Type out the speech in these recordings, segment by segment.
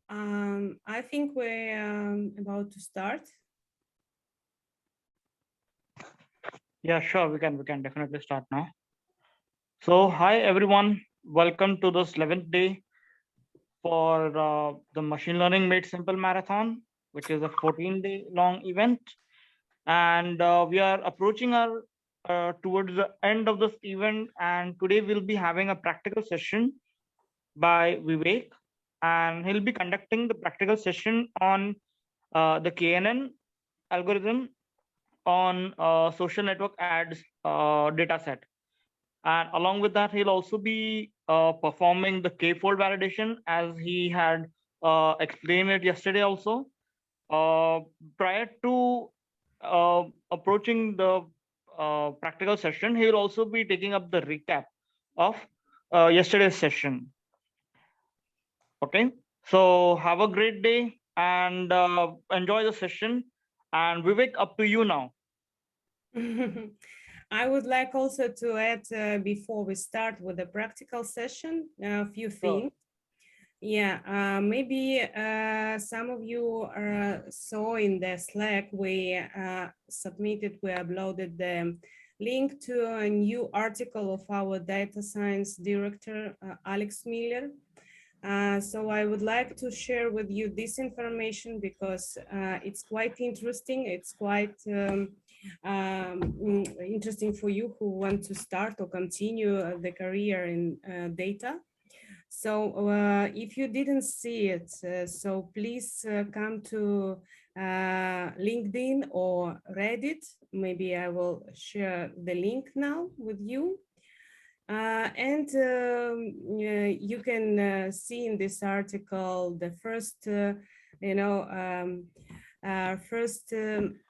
I think we're about to start. Yeah, sure. We can definitely start now. So, hi everyone. Welcome to this 11th day for the Machine Learning Made Simple Marathon, which is a 14-day long event, and we are approaching our towards the end of this event. And today we'll be having a practical session by Vivek, and he'll be conducting the practical session on the KNN algorithm on social network ads data set. And along with that, he'll also be performing the K-fold validation as he had explained it yesterday also. Uh, Prior to approaching the practical session, he will also be taking up the recap of yesterday's session. Okay, so have a great day and enjoy the session. And Vivek, up to you now. I would like also to add before we start with the practical session a few Sure. things. Yeah, maybe some of you saw in the Slack we we uploaded the link to a new article of our data science director, Alex Miller. So I would like to share with you this information because it's quite interesting. It's quite interesting for you who want to start or continue the career in data. So if you didn't see it, so please come to LinkedIn or Reddit. Maybe I will share the link now with you. You can see in this article the first, first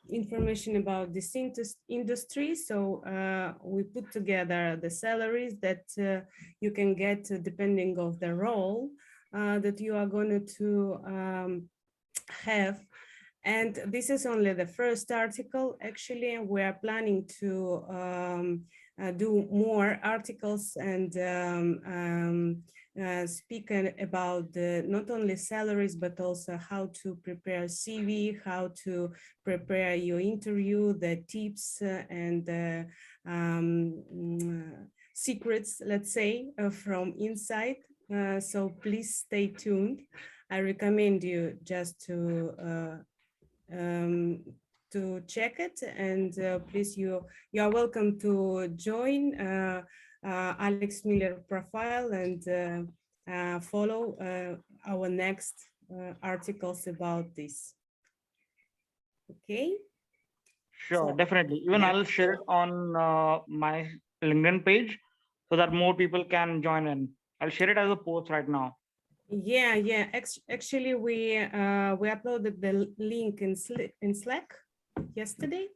information about this industry. So we put together the salaries that you can get depending of the role that you are going to have. And this is only the first article. Actually, we are planning to do more articles and speak about not only salaries, but also how to prepare CV, how to prepare your interview, the tips and secrets, let's say, from inside. So please stay tuned. I recommend you just um, to check it, and please you are welcome to join Alex Miller profile and follow our next articles about this. Okay, Sure, so definitely. Even yeah. I'll share it on my LinkedIn page so that more people can join in. I'll share it as a post right now. Yeah. Actually, we uploaded the link in Slack yesterday.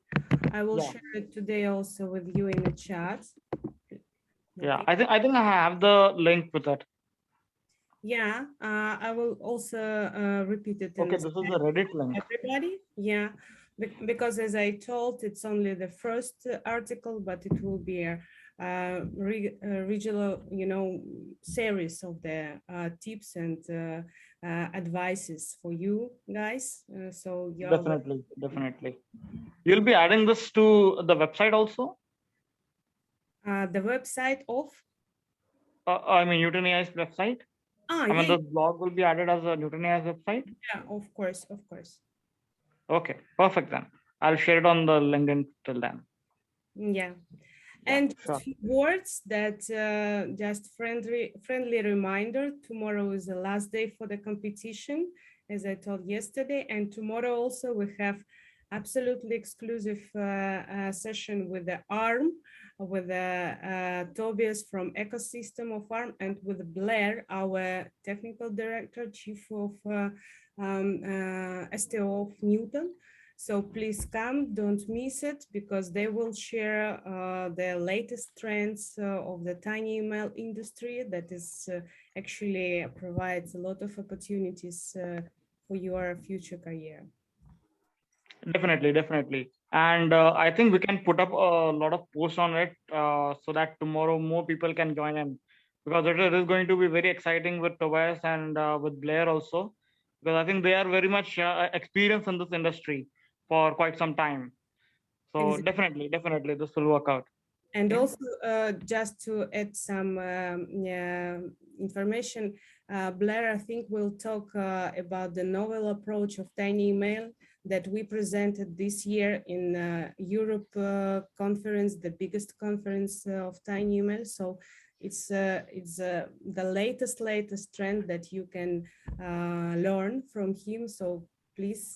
I will Yeah, share it today also with you in the chat. yeah. Okay. I think I have the link with it. Yeah, I will also repeat it in Okay, the this is Slack the Reddit for link. everybody. Yeah, because as I told, it's only the first article, but it will be a regional, series of the tips and advices for you guys. So you are Definitely, definitely. You'll be adding this to the website also. the website of. I mean, Newton AI's website. I mean, Yeah, the blog will be added as a Newton AI's website. yeah, of course, of course. Okay, perfect then. I'll share it on the LinkedIn till then. Yeah. Yeah, And just sure. few words that just friendly reminder, tomorrow is the last day for the competition, as I told yesterday. And tomorrow also we have absolutely exclusive session with the ARM, with Tobias from Ecosystem of ARM, and with Blair, our technical director, chief of STO of Newton. So please come, don't miss it, because they will share the latest trends of the TinyML industry that is actually provides a lot of opportunities for your future career. Definitely, definitely. And I think we can put up a lot of posts on it so that tomorrow more people can join in because it is going to be very exciting with Tobias and with Blair also. because I think they are very much experienced in this industry for quite some time. So Exactly. definitely this will work out. And Okay. also, just to add some information, Blair, I think, will talk about the novel approach of TinyMail that we presented this year in Europe conference, the biggest conference of TinyMail. So it's the latest trend that you can learn from him. So please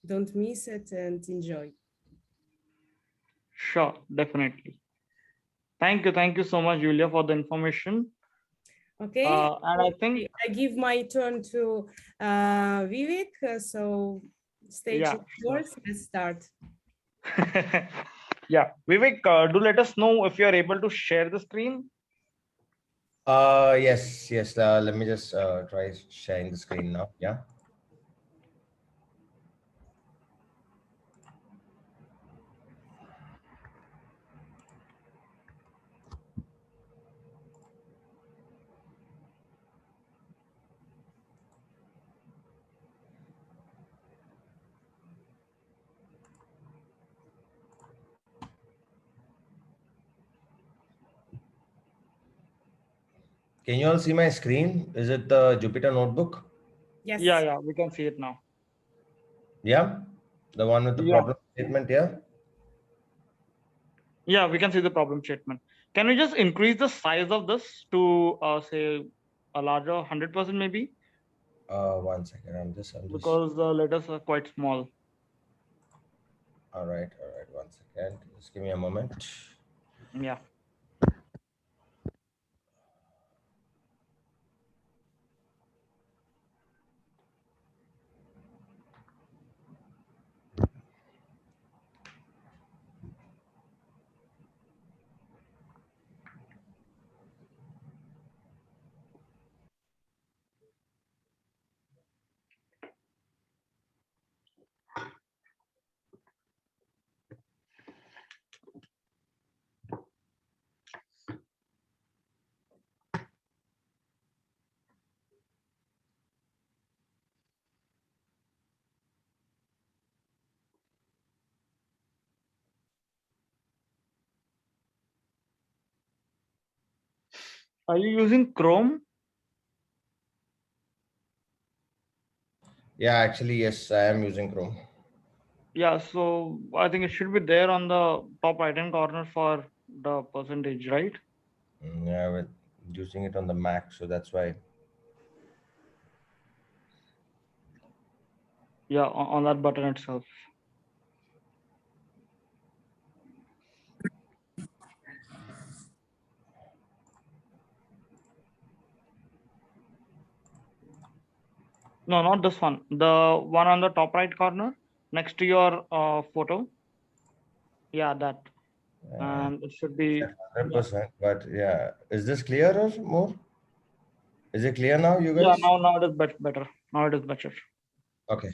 don't miss it and enjoy. Sure, definitely. Thank you so much, Julia, for the information. Okay, And I think, I give my turn to Vivek. So stage yeah, is sure. yours. Let's start. Yeah, Vivek, do let us know if you are able to share the screen. Yes. Let me just try sharing the screen now. Yeah. Can you all see my screen? Is it the Jupyter Notebook? Yes. Yeah, we can see it now. Yeah. The one with the Yeah. problem statement. Yeah. Yeah, we can see the problem statement. Can we just increase the size of this to say a larger 100% maybe? 1 second. I'm just. Because the letters are quite small. All right. 1 second. Just give me a moment. Yeah. Are you using Chrome? Yeah, actually, yes, I am using Chrome. Yeah, so I think it should be there on the top right hand corner for the percentage, right? Yeah, with using it on the Mac, so that's why. Yeah, on that button itself. No, not this one. The one on the top right corner next to your photo. Yeah, that. And it should be 100%. But yeah, is this clearer more? Is it clear now, you yeah, guys? now it is better. Now it is better. Okay.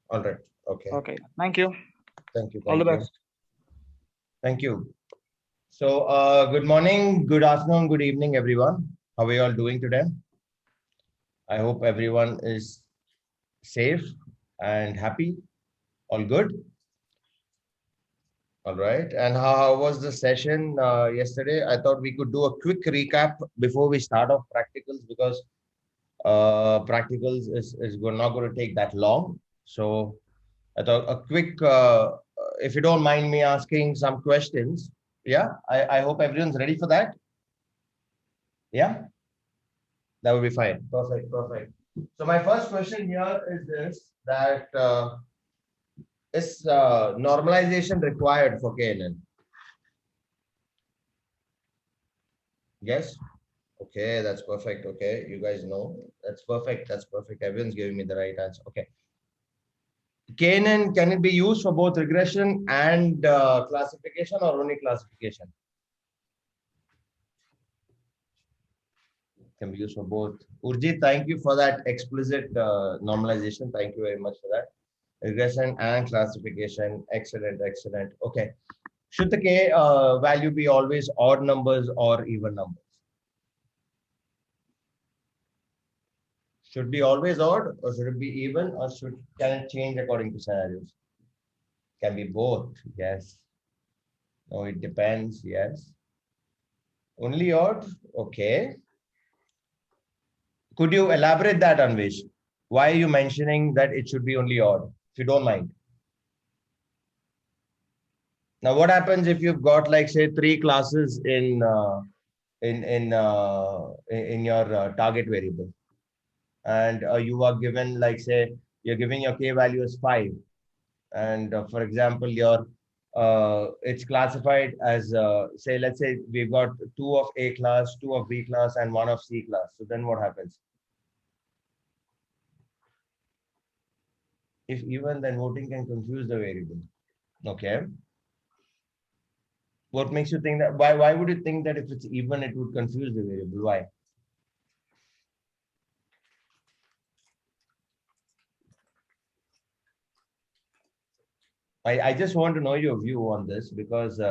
All right. Okay. Okay. Thank you. Thank you. All the Thank you. best. Thank you. So, good morning, good afternoon, good evening, everyone. How are you all doing today? I hope everyone is safe and happy. All good? All right. And how was the session yesterday? I thought we could do a quick recap before we start off practicals because practicals is not going to take that long. So I thought a quick, if you don't mind me asking some questions. Yeah, I hope everyone's ready for that. Yeah, that would be fine. Perfect, perfect. So my first question here is this, that is normalization required for KNN? Yes. Okay, that's perfect. Okay, you guys know. That's perfect. That's perfect. Everyone's giving me the right answer. Okay. KNN, can it be used for both regression and classification or only classification? Can be used for both. Urjit, thank you for that explicit normalization. Thank you very much for that. Regression and classification. Excellent, excellent. Okay. Should the K value be always odd numbers or even numbers? Should be always odd, or should it be even, or can it change according to scenarios? Can be both. Yes. No, it depends. Yes. Only odd. Okay. Could you elaborate that, Anvesh? Why are you mentioning that it should be only odd, if you don't mind? Now, what happens if you've got, like, say, 3 classes in your target variable, and you are given, like, say, you're giving your k value as 5, and for example, your it's classified as say, let's say we've got 2 of A class, 2 of B class, and 1 of C class. So then what happens? If even, then voting can confuse the variable. Okay. What makes you think that? Why would you think that if it's even, it would confuse the variable? Why? I just want to know your view on this, because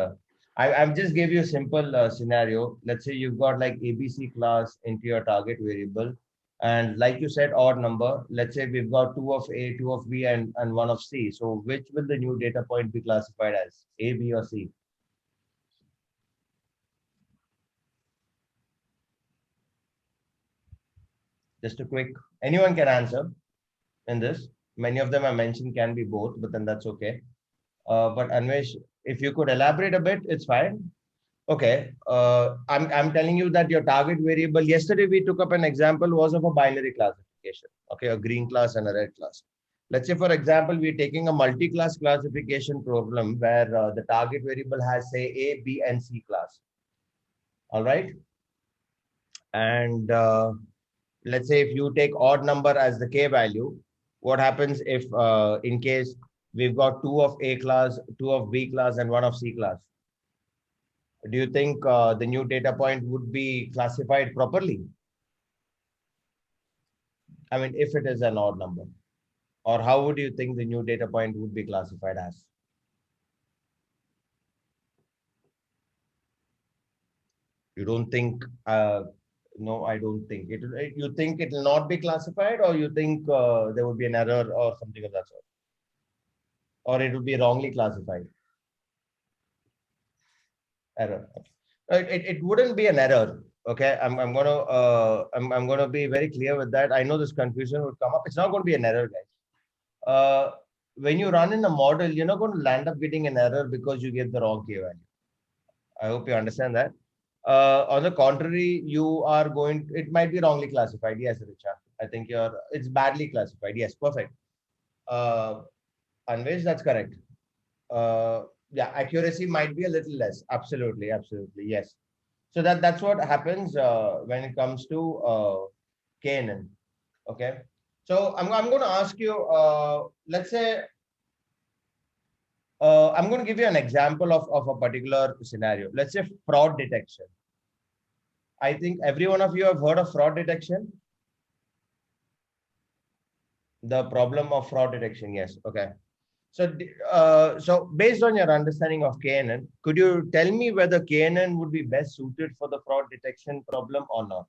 I've just gave you a simple scenario. Let's say you've got like ABC class into your target variable. And like you said, odd number. Let's say we've got 2 of A, 2 of B, and 1 of C. So which will the new data point be classified as? A, B, or C? Just a quick, anyone can answer in this. Many of them I mentioned can be both, but then that's okay. But Anvesh, if you could elaborate a bit, it's fine. Okay. I'm telling you that your target variable, yesterday we took up an example, was of a binary classification. Okay, a green class and a red class. Let's say, for example, we're taking a multi-class classification problem where the target variable has, say, A, B, and C class. All right. And let's say if you take odd number as the k value, what happens if in case we've got 2 of A class, 2 of B class, and 1 of C class? Do you think the new data point would be classified properly? I mean, if it is an odd number, or how would you think the new data point would be classified as? You don't think, no, I don't think it. You think it will not be classified, or you think there would be an error or something of that sort, or it would be wrongly classified? Error. It wouldn't be an error. Okay, I'm gonna be very clear with that. I know this confusion would come up. It's not going to be an error, guys. When you run in a model, you're not going to land up getting an error because you get the wrong k value. I hope you understand that. On the contrary, you are going. It might be wrongly classified. Yes, Richa. I think it's badly classified. Yes, perfect. Anvesh, that's correct. Yeah, accuracy might be a little less. Absolutely, absolutely. Yes. So that's what happens when it comes to KNN. Okay. So I'm going to ask you, let's say, I'm going to give you an example of a particular scenario. Let's say fraud detection. I think every one of you have heard of fraud detection. The problem of fraud detection. Yes. Okay. So, so based on your understanding of KNN, could you tell me whether KNN would be best suited for the fraud detection problem or not?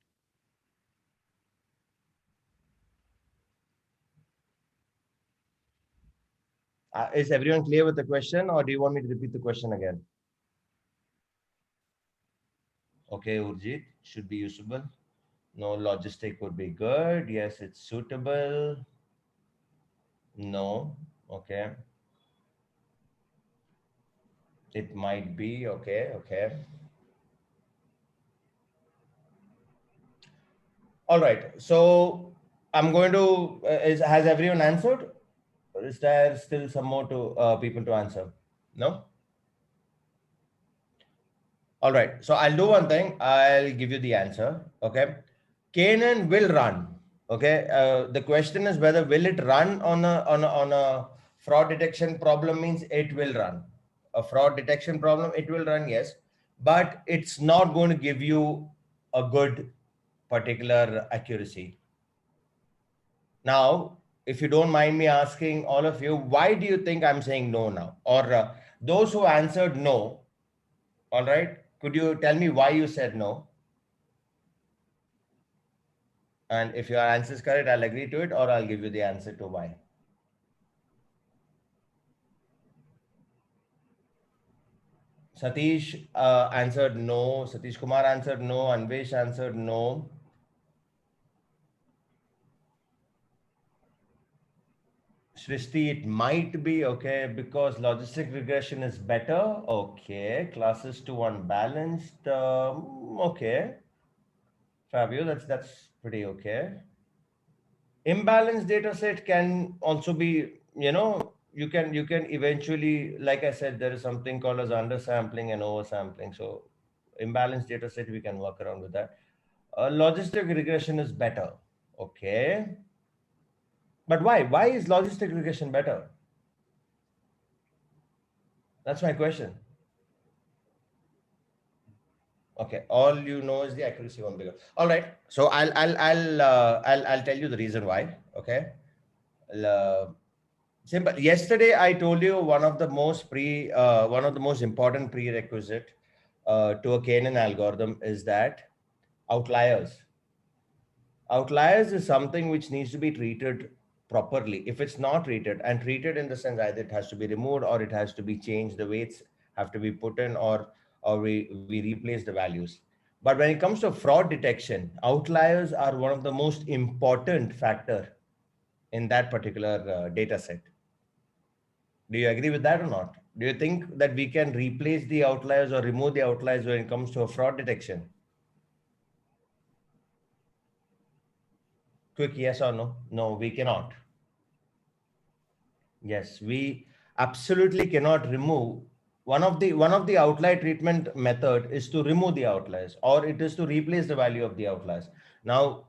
Is everyone clear with the question, or do you want me to repeat the question again? Okay, Urjit, should be usable. No, logistic would be good. Yes, it's suitable. No. Okay. It might be. Okay. Okay. All right. So I'm going to, has everyone answered? Or is there still some more to people to answer? No? All right. So I'll do one thing. I'll give you the answer. Okay. KNN will run. Okay. The question is whether will it run on a fraud detection problem. Means it will run. A fraud detection problem, it will run, yes. But it's not going to give you a good particular accuracy. Now, if you don't mind me asking all of you, why do you think I'm saying no now? Or those who answered no, all right, could you tell me why you said no? And if your answer is correct, I'll agree to it, or I'll give you the answer to why. Satish answered no. Satish Kumar answered no. Anvesh answered no. Shrishti, it might be okay because logistic regression is better. Okay, classes to unbalanced. Okay, Fabio, that's pretty okay. Imbalanced data set can also be, you can eventually, like I said, there is something called as undersampling and oversampling. So imbalanced data set, we can work around with that. Logistic regression is better. Okay. But why? Why is logistic regression better? That's my question. Okay, all you know is the accuracy won't be good. All right, so I'll tell you the reason why. Okay, uh, simple. Yesterday I told you one of the most important prerequisite to a KNN algorithm is that outliers. Outliers is something which needs to be treated properly. If it's not treated, and treated in the sense either it has to be removed or it has to be changed, the weights have to be put in, or we replace the values. But when it comes to fraud detection, outliers are one of the most important factor in that particular data set. Do you agree with that or not? Do you think that we can replace the outliers or remove the outliers when it comes to a fraud detection? Quick yes or no? No, we cannot. Yes, we absolutely cannot remove. One of the outlier treatment method is to remove the outliers, or it is to replace the value of the outliers. Now,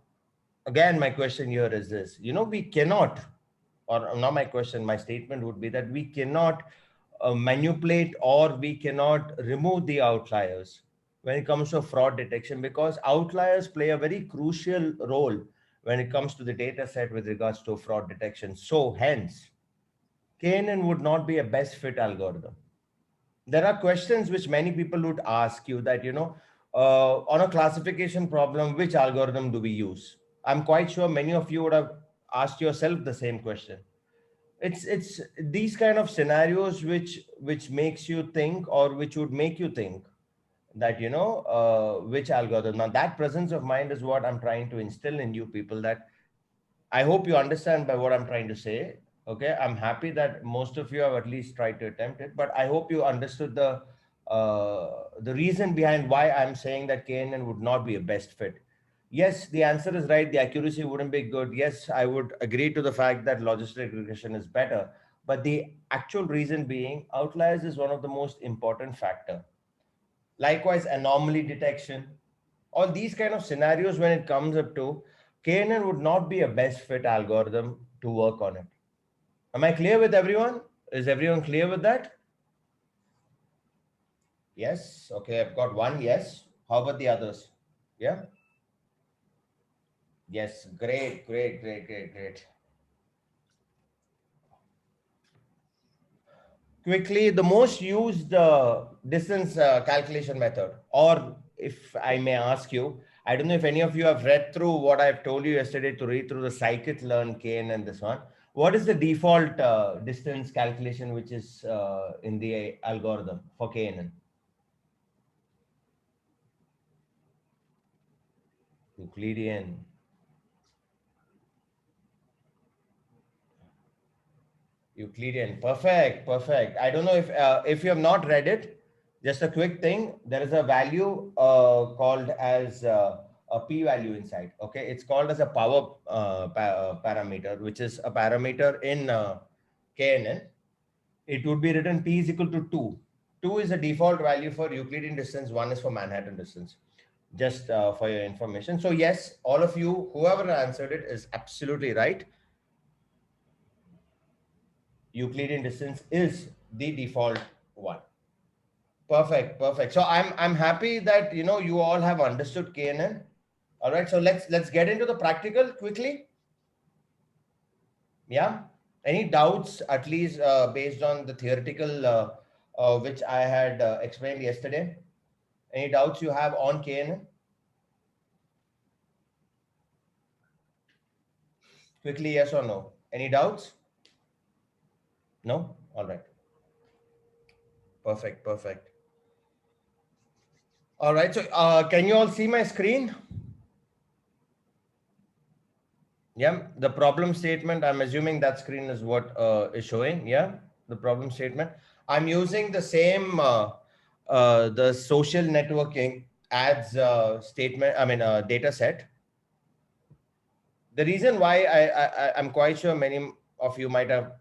again, my question here is this: we cannot, or not my question, my statement would be that we cannot manipulate or we cannot remove the outliers when it comes to fraud detection, because outliers play a very crucial role when it comes to the data set with regards to fraud detection. So, hence, KNN would not be a best fit algorithm. There are questions which many people would ask you that, on a classification problem, which algorithm do we use? I'm quite sure many of you would have asked yourself the same question. It's these kind of scenarios which makes you think, or which would make you think that, which algorithm. Now that presence of mind is what I'm trying to instill in you people, that I hope you understand by what I'm trying to say. Okay, I'm happy that most of you have at least tried to attempt it, but I hope you understood the reason behind why I'm saying that KNN would not be a best fit. Yes, the answer is right. The accuracy wouldn't be good. Yes, I would agree to the fact that logistic regression is better, but the actual reason being outliers is one of the most important factor. Likewise, anomaly detection, all these kind of scenarios, when it comes up to, KNN would not be a best fit algorithm to work on it. Am I clear with everyone? Is everyone clear with that? Yes. Okay, I've got one yes. How about the others? Yeah. Yes. Great, great, great, great, great. Quickly, the most used distance calculation method, or if I may ask you, I don't know if any of you have read through what I've told you yesterday to read through the scikit-learn KN and this one. What is the default distance calculation which is in the algorithm for KNN? Euclidean. Euclidean. Perfect. Perfect. I don't know if you have not read it, just a quick thing. There is a value called as a p-value inside. Okay, it's called as a power parameter, which is a parameter in KNN. It would be written p is equal to 2. 2 is a default value for Euclidean distance. 1 is for Manhattan distance. Just for your information. So yes, all of you, whoever answered it, is absolutely right. Euclidean distance is the default one. Perfect, perfect. So I'm happy that you all have understood KNN. All right, so let's get into the practical quickly. Yeah. Any doubts, at least based on the theoretical which I had explained yesterday? Any doubts you have on KNN? Quickly, yes or no? Any doubts? No? All right. Perfect, perfect. All right, so can you all see my screen? Yeah, the problem statement, I'm assuming that screen is what is showing. Yeah, the problem statement. I'm using the same, the social networking ads statement, data set. The reason why I'm quite sure many of you might have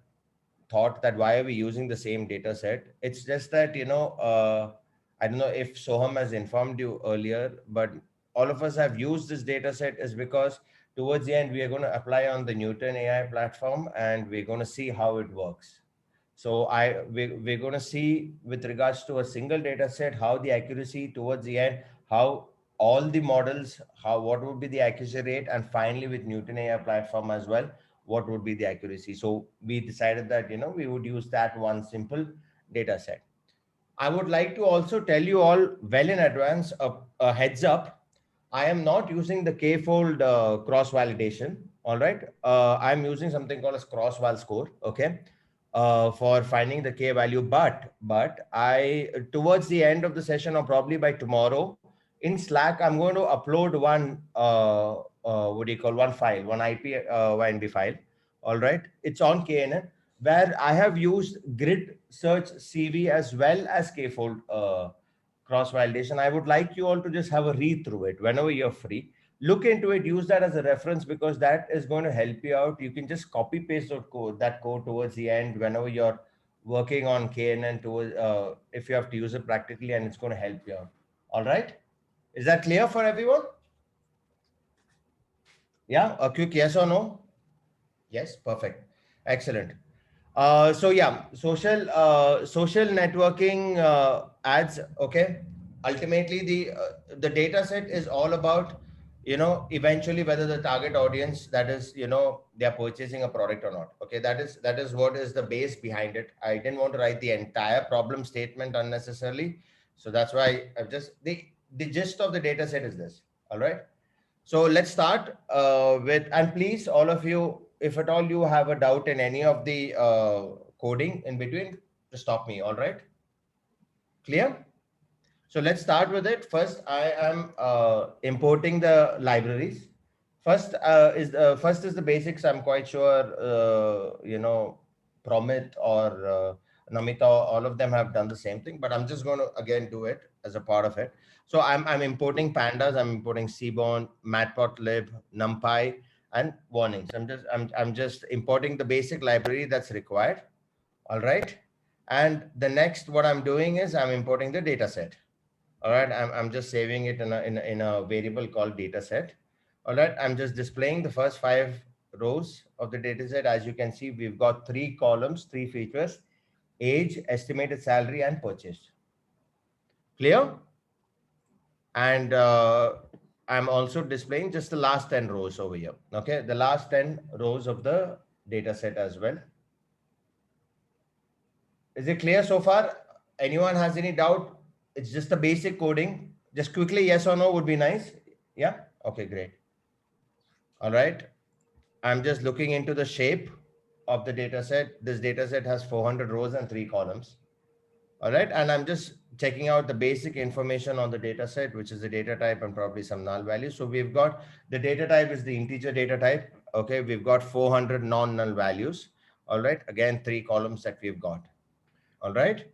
thought that why are we using the same data set? It's just that, I don't know if Soham has informed you earlier, but all of us have used this data set is because towards the end, we are going to apply on the Newton AI platform and we're going to see how it works. So we're going to see with regards to a single data set, how the accuracy towards the end, how all the models, what would be the accuracy rate, and finally with Newton AI platform as well, what would be the accuracy. So we decided that, we would use that one simple data set. I would like to also tell you all well in advance, a heads up. I am not using the K-fold cross validation. All right. I'm using something called as cross val score. Okay. For finding the K value, but I towards the end of the session or probably by tomorrow in Slack, I'm going to upload one what do you call, one file, one IPYNB file. All right. It's on KNN where I have used grid search CV as well as K-fold cross validation. I would like you all to just have a read through it whenever you're free. Look into it, use that as a reference because that is going to help you out. You can just copy paste that code towards the end whenever you're working on KNN towards, if you have to use it practically, and it's going to help you out. All right. Is that clear for everyone? Yeah. A quick yes or no? Yes. Perfect. Excellent. So yeah, social networking ads. Okay. Ultimately, the data set is all about, eventually whether the target audience, that is, they are purchasing a product or not. Okay, that is what is the base behind it. I didn't want to write the entire problem statement unnecessarily, so that's why I've just the gist of the data set is this. All right. So let's start with, and please, all of you, if at all you have a doubt in any of the coding in between, just stop me. All right. Clear? So let's start with it. First, I am importing the libraries. First is the basics. I'm quite sure, Promit or Namita, all of them have done the same thing, but I'm just going to again do it as a part of it. So I'm importing pandas, I'm importing Seaborn, Matplotlib, NumPy, and warnings. I'm just importing the basic library that's required. All right. And the next, what I'm doing is I'm importing the data set. All right. I'm just saving it in a variable called data set. All right. I'm just displaying the first 5 rows of the data set. As you can see, we've got 3 columns, 3 features: age, estimated salary, and purchase. Clear? And I'm also displaying just the last 10 rows over here. Okay. The last 10 rows of the data set as well. Is it clear so far? Anyone has any doubt? It's just the basic coding. Just quickly, yes or no would be nice. Yeah. Okay, great. All right. I'm just looking into the shape of the data set. This data set has 400 rows and 3 columns. All right. And I'm just checking out the basic information on the data set, which is the data type and probably some null values. So we've got the data type is the integer data type. Okay. We've got 400 non-null values. All right. Again, 3 columns that we've got. All right.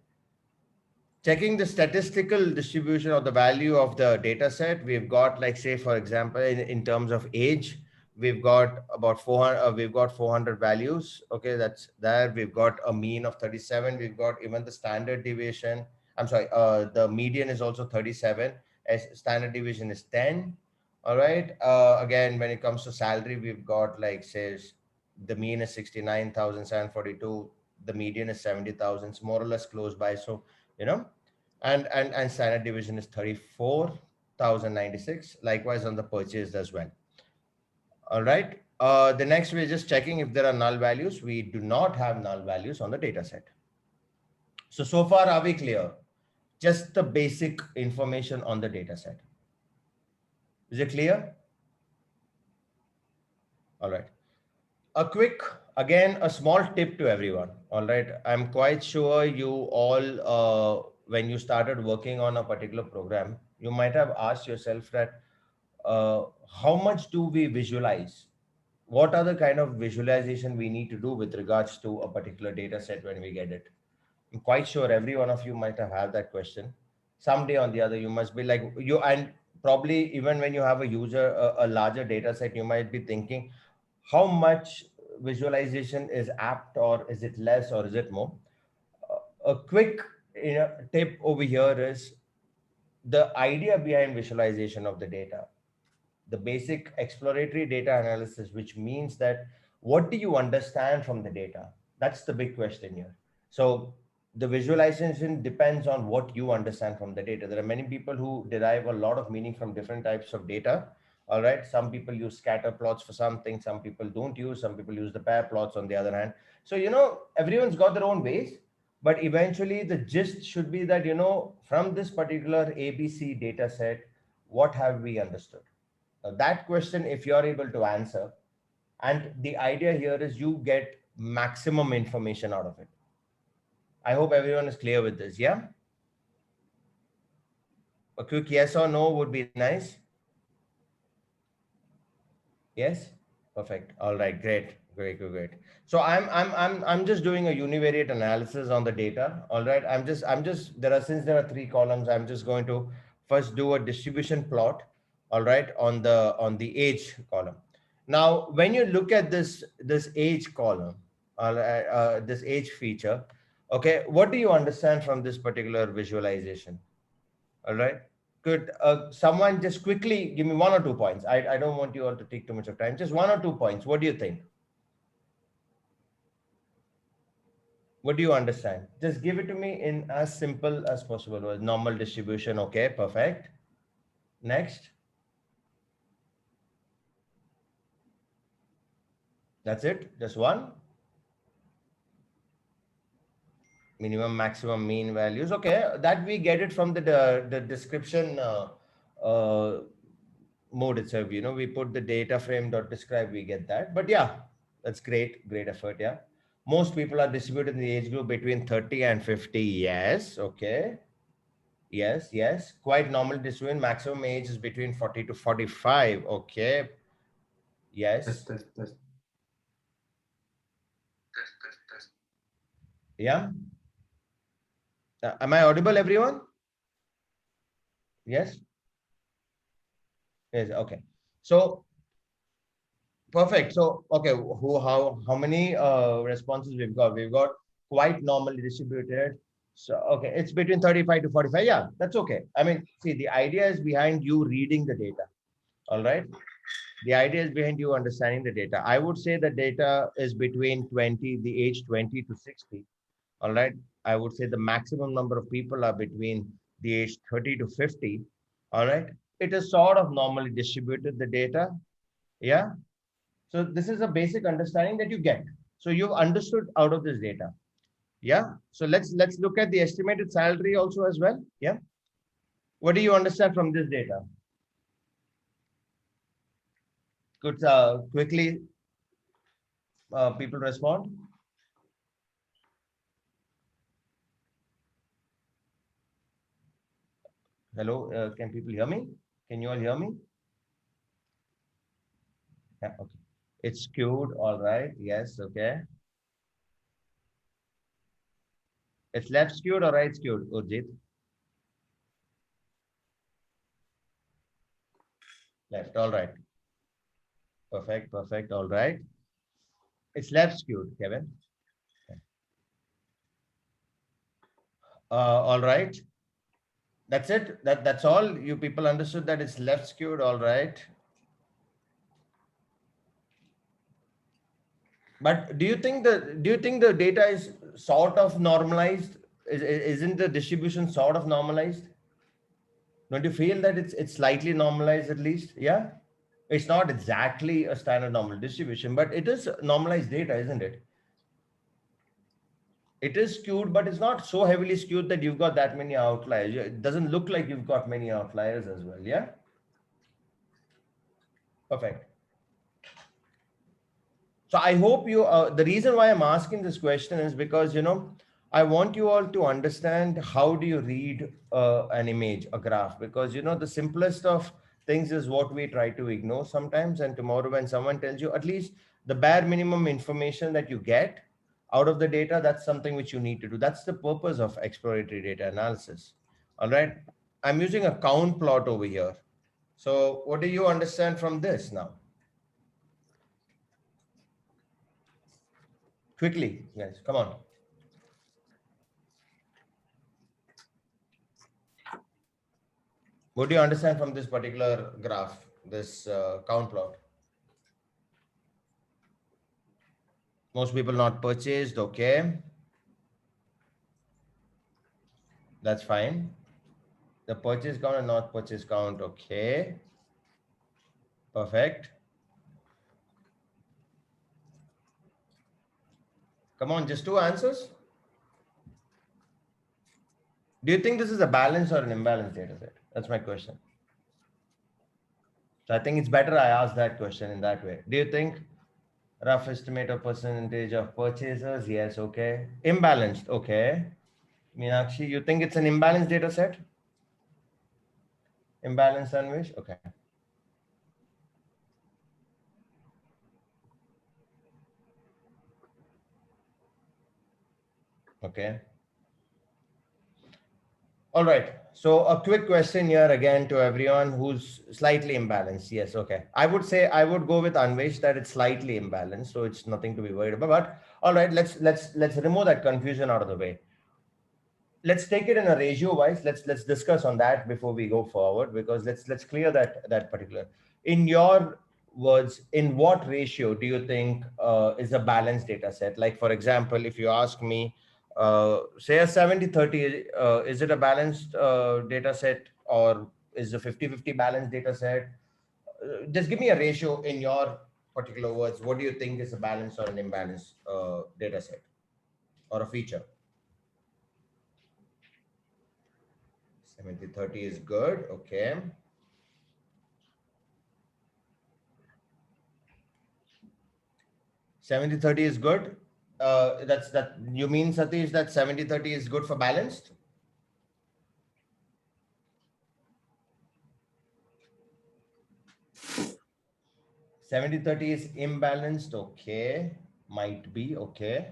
Checking the statistical distribution of the value of the data set, we've got, like, say, for example, in terms of age, we've got about 400, we've got 400 values. Okay, that's there. We've got a mean of 37. We've got even the standard deviation. I'm sorry, the median is also 37. As standard deviation is 10. All right. Again, when it comes to salary, we've got, like, says the mean is 69,742. The median is 70,000. It's more or less close by. So, and standard deviation is 34,096. Likewise on the purchased as well. All right. The next, we're just checking if there are null values. We do not have null values on the data set. So far, are we clear? Just the basic information on the data set. Is it clear? All right. Again, a small tip to everyone. All right. I'm quite sure you all, when you started working on a particular program, you might have asked yourself that how much do we visualize? What are the kind of visualization we need to do with regards to a particular data set when we get it? I'm quite sure every one of you might have had that question. Someday on the other, you must be like you, and probably even when you have a a larger data set, you might be thinking, how much visualization is apt, or is it less, or is it more? A quick tip over here is the idea behind visualization of the data, the basic exploratory data analysis, which means that what do you understand from the data? That's the big question here. So the visualization depends on what you understand from the data. There are many people who derive a lot of meaning from different types of data. All right. Some people use scatter plots for something. Some people don't use. Some people use the pair plots on the other hand. So, everyone's got their own ways. But eventually, the gist should be that, from this particular ABC data set, what have we understood? Now, that question, if you're able to answer, and the idea here is you get maximum information out of it. I hope everyone is clear with this. Yeah. A quick yes or no would be nice. Yes. Perfect. All right. Great. Great. So I'm just doing a univariate analysis on the data. All right. Since there are 3 columns, I'm just going to first do a distribution plot. All right. On the age column. Now, when you look at this age column, this age feature, okay, what do you understand from this particular visualization? All right. Could someone just quickly give me 1 or 2 points? I don't want you all to take too much of time. Just 1 or 2 points. What do you think? What do you understand? Just give it to me in as simple as possible. Normal distribution. Okay, perfect. Next. That's it. Just one. Minimum, maximum, mean values. Okay, that we get it from the description mode itself. We put the data frame dot describe, we get that. But yeah, that's great effort. Yeah, most people are distributed in the age group between 30 and 50. Yes. Okay. Yes, quite normal distribution. Maximum age is between 40 to 45. Okay. Yes. Test. Yeah. Am I audible, everyone? Yes. Yes. Okay. So perfect. So okay, how many responses we've got? We've got quite normally distributed. So okay, it's between 35 to 45. Yeah, that's okay. I mean, see, the idea is behind you reading the data. All right. The idea is behind you understanding the data. I would say the data is between the age 20 to 60. All right. I would say the maximum number of people are between the age 30 to 50. All right. It is sort of normally distributed, the data. Yeah. So this is a basic understanding that you get. So you've understood out of this data. Yeah. So let's look at the estimated salary also as well. Yeah. What do you understand from this data? Could quickly people respond? Hello, can people hear me? Can you all hear me? Yeah, okay. It's skewed, all right. Yes, okay. It's left skewed or right skewed, Urjit? Left, all right. Perfect, all right. It's left skewed, Kevin. All right. That's it. That's all. You people understood that it's left skewed, all right. But do you think the data is sort of normalized? Isn't the distribution sort of normalized? Don't you feel that it's slightly normalized at least? Yeah. It's not exactly a standard normal distribution, but it is normalized data, isn't it? It is skewed, but it's not so heavily skewed that you've got that many outliers. It doesn't look like you've got many outliers as well. Yeah. Perfect. So I hope you, the reason why I'm asking this question is because, you know, I want you all to understand how do you read an image, a graph, because, you know, the simplest of things is what we try to ignore sometimes. And tomorrow when someone tells you at least the bare minimum information that you get out of the data, that's something which you need to do. That's the purpose of exploratory data analysis. All right. I'm using a count plot over here. So what do you understand from this now? Quickly, guys, come on. What do you understand from this particular graph, this count plot? Most people not purchased, okay. That's fine. The purchase count and not purchase count, okay. Perfect. Come on, just two answers. Do you think this is a balance or an imbalanced data set? That's my question. So I think it's better I ask that question in that way. Do you think rough estimate of percentage of purchasers? Yes, okay. Imbalanced, okay. Meenakshi, you think it's an imbalanced data set? Imbalanced, Anvish? Okay. Okay. All right. So a quick question here again to everyone who's slightly imbalanced. Yes. Okay. I would say I would go with Anvesh that it's slightly imbalanced, so it's nothing to be worried about. But all right, let's remove that confusion out of the way. Let's take it in a ratio wise. Let's discuss on that before we go forward, because let's clear that particular. In your words, in what ratio do you think is a balanced data set? Like for example, if you ask me, say a 70-30, is it a balanced data set, or is a 50-50 balanced data set? Just give me a ratio in your particular words. What do you think is a balanced or an imbalanced data set or a feature? 70-30 is good. Okay. 70-30 is good. That you mean, Satish, that 70-30 is good for balanced? Seventy 30 is imbalanced. Okay. Might be. Okay.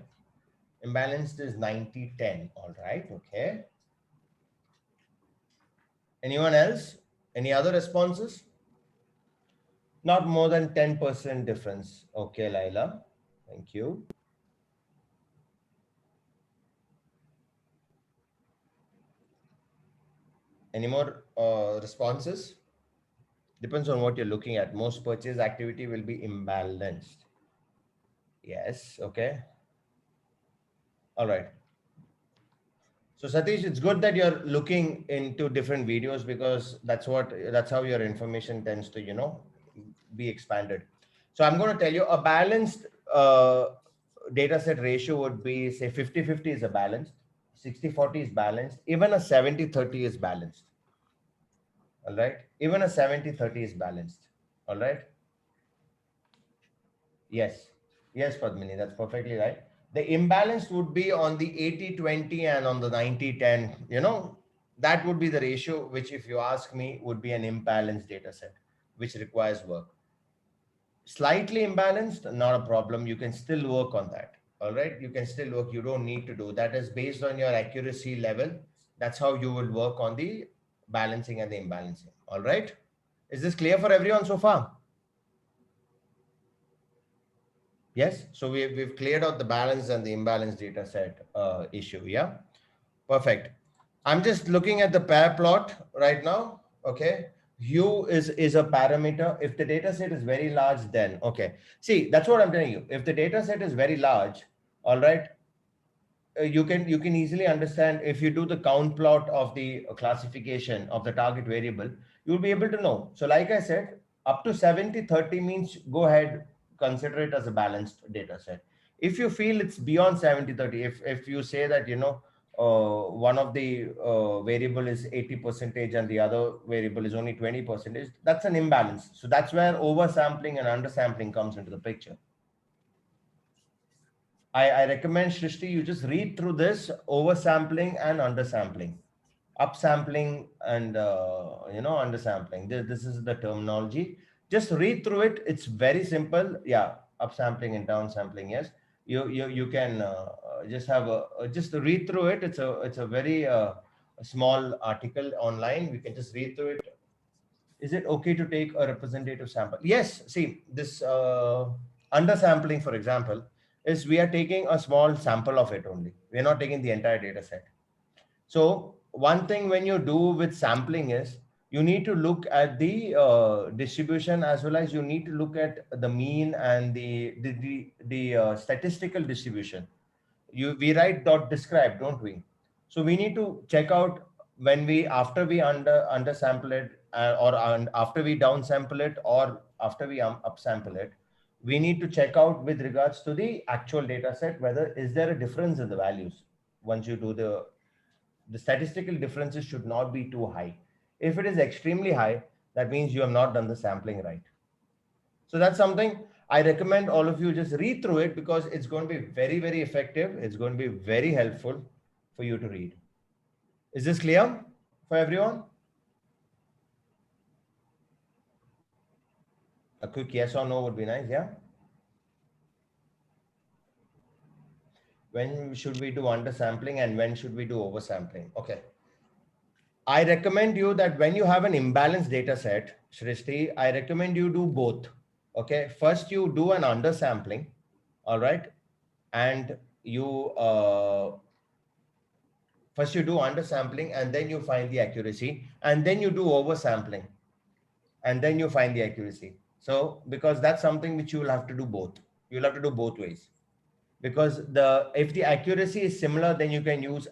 Imbalanced is 90-10. All right. Okay. Anyone else? Any other responses? Not more than 10% difference. Okay, Laila. Thank you. Any more responses? Depends on what you're looking at. Most purchase activity will be imbalanced. Yes. Okay. All right. So Satish, it's good that you're looking into different videos, because that's how your information tends to, you know, be expanded. So I'm going to tell you a balanced data set ratio would be, say 50-50 is a balanced, 60-40 is balanced, even a 70-30 is balanced. All right. Even a 70-30 is balanced. All right. Yes. Yes, Padmini, that's perfectly right. The imbalanced would be on the 80-20 and on the 90-10, you know, that would be the ratio, which if you ask me would be an imbalanced data set, which requires work. Slightly imbalanced, not a problem. You can still work on that. All right. You can still work. You don't need to do that. Is based on your accuracy level. That's how you will work on the balancing and the imbalancing. All right. Is this clear for everyone so far? Yes. So we've cleared out the balance and the imbalance data set issue. Yeah. Perfect. I'm just looking at the pair plot right now. Okay. U is a parameter. If the data set is very large, then okay. See, that's what I'm telling you. If the data set is very large, all right, you can easily understand. If you do the count plot of the classification of the target variable, you'll be able to know. So like I said, up to 70-30 means go ahead, consider it as a balanced data set. If you feel it's beyond 70-30, if you say that, you know, one of the variable is 80% and the other variable is only 20%, that's an imbalance. So that's where oversampling and undersampling comes into the picture. I recommend Shrishti, you just read through this oversampling and undersampling, upsampling and undersampling. This is the terminology. Just read through it. It's very simple. Yeah, upsampling and downsampling. Yes, you can just have just read through it. It's a very small article online. We can just read through it. Is it okay to take a representative sample? Yes. See, this undersampling, for example, is we are taking a small sample of it only. We're not taking the entire data set. So one thing when you do with sampling is you need to look at the distribution, as well as you need to look at the mean and the statistical distribution. We write dot describe, don't we? So we need to check out when after we undersample it after we downsample it or after we upsample it, we need to check out with regards to the actual data set whether is there a difference in the values. Once you do the statistical differences should not be too high. If it is extremely high, that means you have not done the sampling right. So that's something I recommend all of you just read through it, because it's going to be very, very effective. It's going to be very helpful for you to read. Is this clear for everyone? A quick yes or no would be nice, yeah? When should we do undersampling and when should we do oversampling? Okay. I recommend you that when you have an imbalanced data set, Shrishti, I recommend you do both. Okay. First, you do an undersampling. All right. And you, first you do undersampling and then you find the accuracy, and then you do oversampling and then you find the accuracy. So, because that's something which you will have to do both. You'll have to do both ways, because if the accuracy is similar, then you can use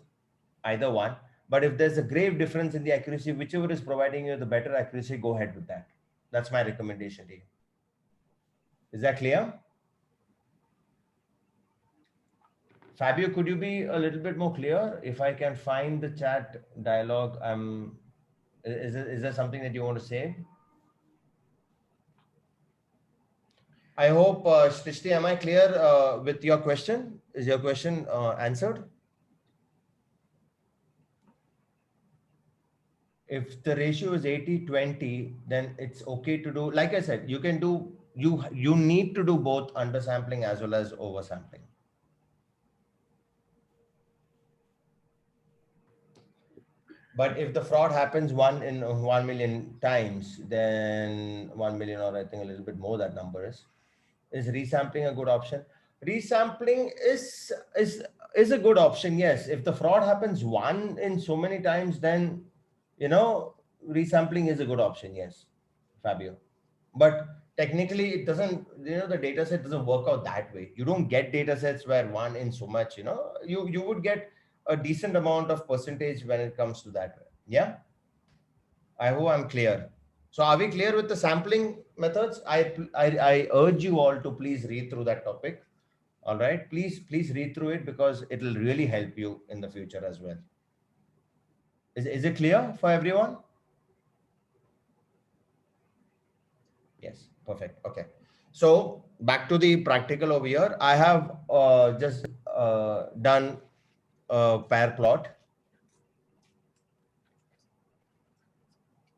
either one. But if there's a grave difference in the accuracy, whichever is providing you the better accuracy, go ahead with that. That's my recommendation to you. Is that clear? Fabio, could you be a little bit more clear? If I can find the chat dialogue, is there something that you want to say? I hope, Shrishti, am I clear with your question? Is your question answered? If the ratio is 80-20, then it's okay to do, like I said, you can do, you need to do both undersampling as well as oversampling. But if the fraud happens 1 in 1 million times, then 1 million, or I think a little bit more, that number is resampling a good option? Resampling is a good option, yes. If the fraud happens 1 in so many times, then resampling is a good option, yes, Fabio. But technically it doesn't, the data set doesn't work out that way. You don't get data sets where 1 in so much, you would get a decent amount of percentage when it comes to that. Yeah. I hope I'm clear. So are we clear with the sampling methods? I urge you all to please read through that topic. All right. Please read through it, because it will really help you in the future as well. Is it clear for everyone? Yes, perfect. Okay. So back to the practical over here. I have just done a pair plot.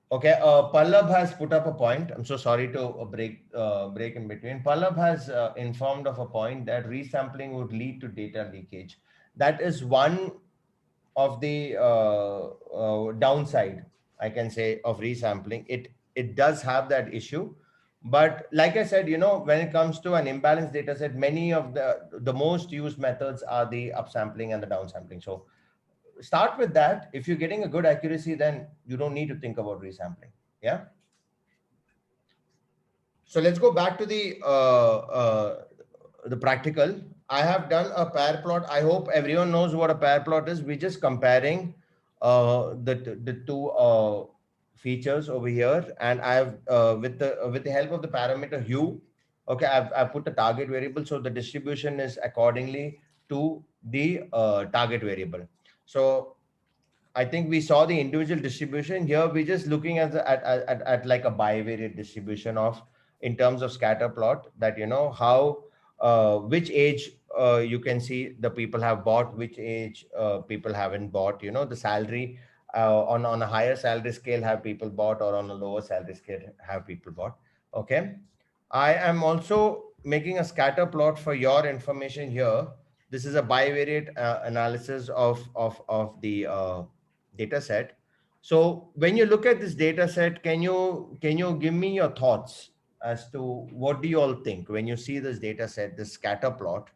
Okay, Pallab has put up a point. I'm so sorry to break in between. Pallab has informed of a point that resampling would lead to data leakage. That is one of the downside, I can say, of resampling. It does have that issue. But like I said, when it comes to an imbalanced data set, many of the most used methods are the upsampling and the downsampling. So start with that. If you're getting a good accuracy, then you don't need to think about resampling. Yeah. So let's go back to the practical. I have done a pair plot. I hope everyone knows what a pair plot is. We're just comparing the two features over here, and I've with the help of the parameter hue. Okay, I've put the target variable, so the distribution is accordingly to the target variable. So I think we saw the individual distribution here. We're just looking at like a bivariate distribution of, in terms of scatter plot, that how which age you can see the people have bought, which age people haven't bought, you know, the salary on a higher salary scale have people bought, or on a lower salary scale have people bought. Okay. I am also making a scatter plot for your information here. This is a bivariate analysis of the data set. So when you look at this data set, can you give me your thoughts as to what do you all think when you see this data set, this scatter plot?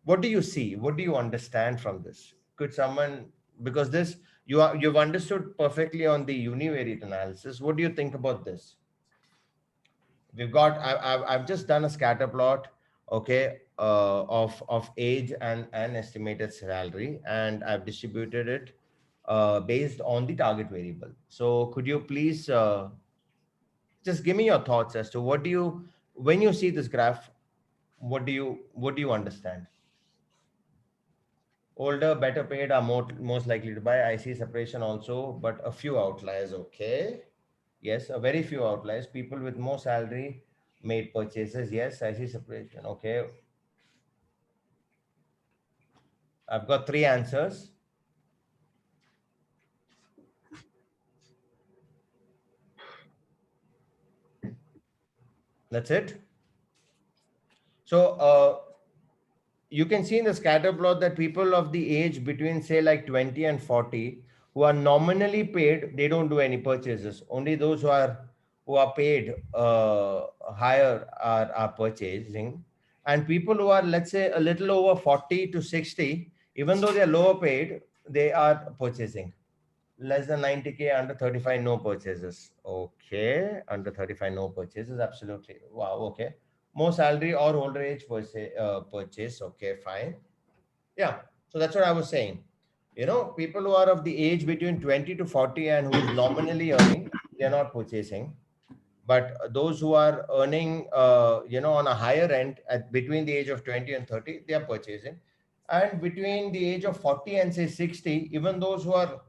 What do you see? What do you understand from this? Could someone, because this you've understood perfectly on the univariate analysis. What do you think about this? We've got I've just done a scatter plot, okay, of age and estimated salary, and I've distributed it based on the target variable. So could you please just give me your thoughts as to what do you, when you see this graph, what do you understand? Older, better paid are most likely to buy. I see separation also, but a few outliers. Okay. Yes, a very few outliers. People with more salary made purchases. Yes, I see separation. Okay. I've got 3 answers. That's it. So you can see in the scatter plot that people of the age between, say, like 20 and 40 who are nominally paid, they don't do any purchases. Only those who are paid higher are purchasing. And people who are, let's say, a little over 40 to 60, even though they are lower paid, they are purchasing. Less than 90K, under 35, no purchases. Okay, under 35, no purchases. Absolutely. Wow. Okay. More salary or older age purchase. Okay, fine. Yeah. So that's what I was saying. You know, people who are of the age between 20 to 40 and who is nominally earning, they're not purchasing. But those who are earning, you know, on a higher end at between the age of 20 and 30, they are purchasing. And between the age of 40 and say 60, even those who are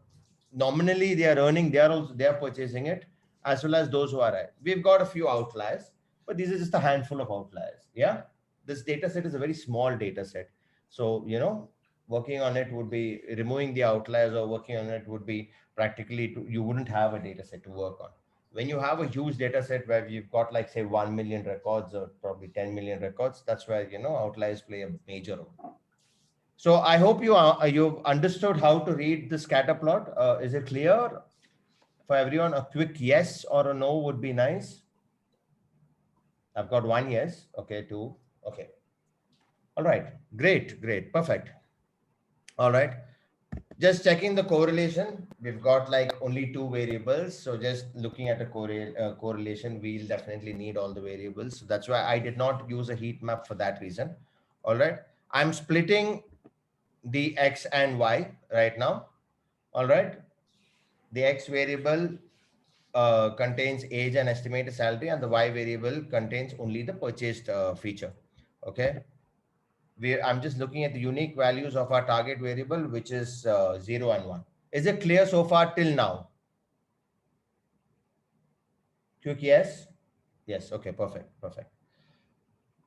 nominally they are earning, they are purchasing it, as well as those who are at. We've got a few outliers, but these are just a handful of outliers. Yeah, this data set is a very small data set, so you know, working on it would be removing the outliers, or working on it would be practically you wouldn't have a data set to work on. When you have a huge data set where you've got like say 1 million records or probably 10 million records, that's where you know outliers play a major role. So I hope you've understood how to read the scatter plot. Is it clear for everyone? A quick yes or a no would be nice. I've got 1 yes. Okay, 2. Okay. All right. Great. Perfect. All right. Just checking the correlation. We've got like only 2 variables. So just looking at a correlation, we'll definitely need all the variables. So that's why I did not use a heat map for that reason. All right. I'm splitting the X and Y right now. All right. The X variable contains age and estimated salary, and the Y variable contains only the purchased feature. Okay. I'm just looking at the unique values of our target variable, which is 0 and 1. Is it clear so far till now? Quick yes? Yes. Okay. Perfect.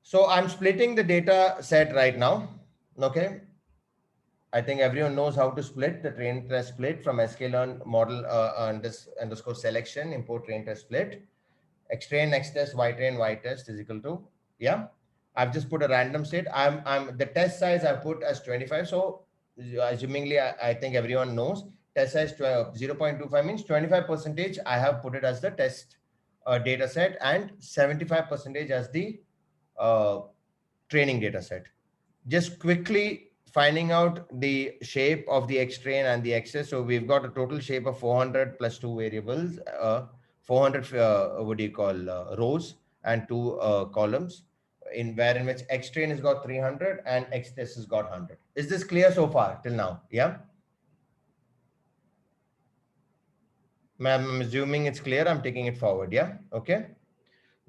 So I'm splitting the data set right now. Okay. I think everyone knows how to split the train test split from sklearn model underscore selection, import train test split, xtrain, xtest, ytrain, ytest is equal to, yeah. I've just put a random state. I'm the test size I put as 25. So assumingly, I think everyone knows test size 0.25 means 25% I have put it as the test data set, and 75% as the training data set. Just quickly finding out the shape of the xtrain and the xtest. So we've got a total shape of 400 plus 2 variables, 400 rows and 2 columns, in which xtrain has got 300 and xtest has got 100. Is this clear so far till now? Yeah. I'm assuming it's clear. I'm taking it forward. Yeah. Okay.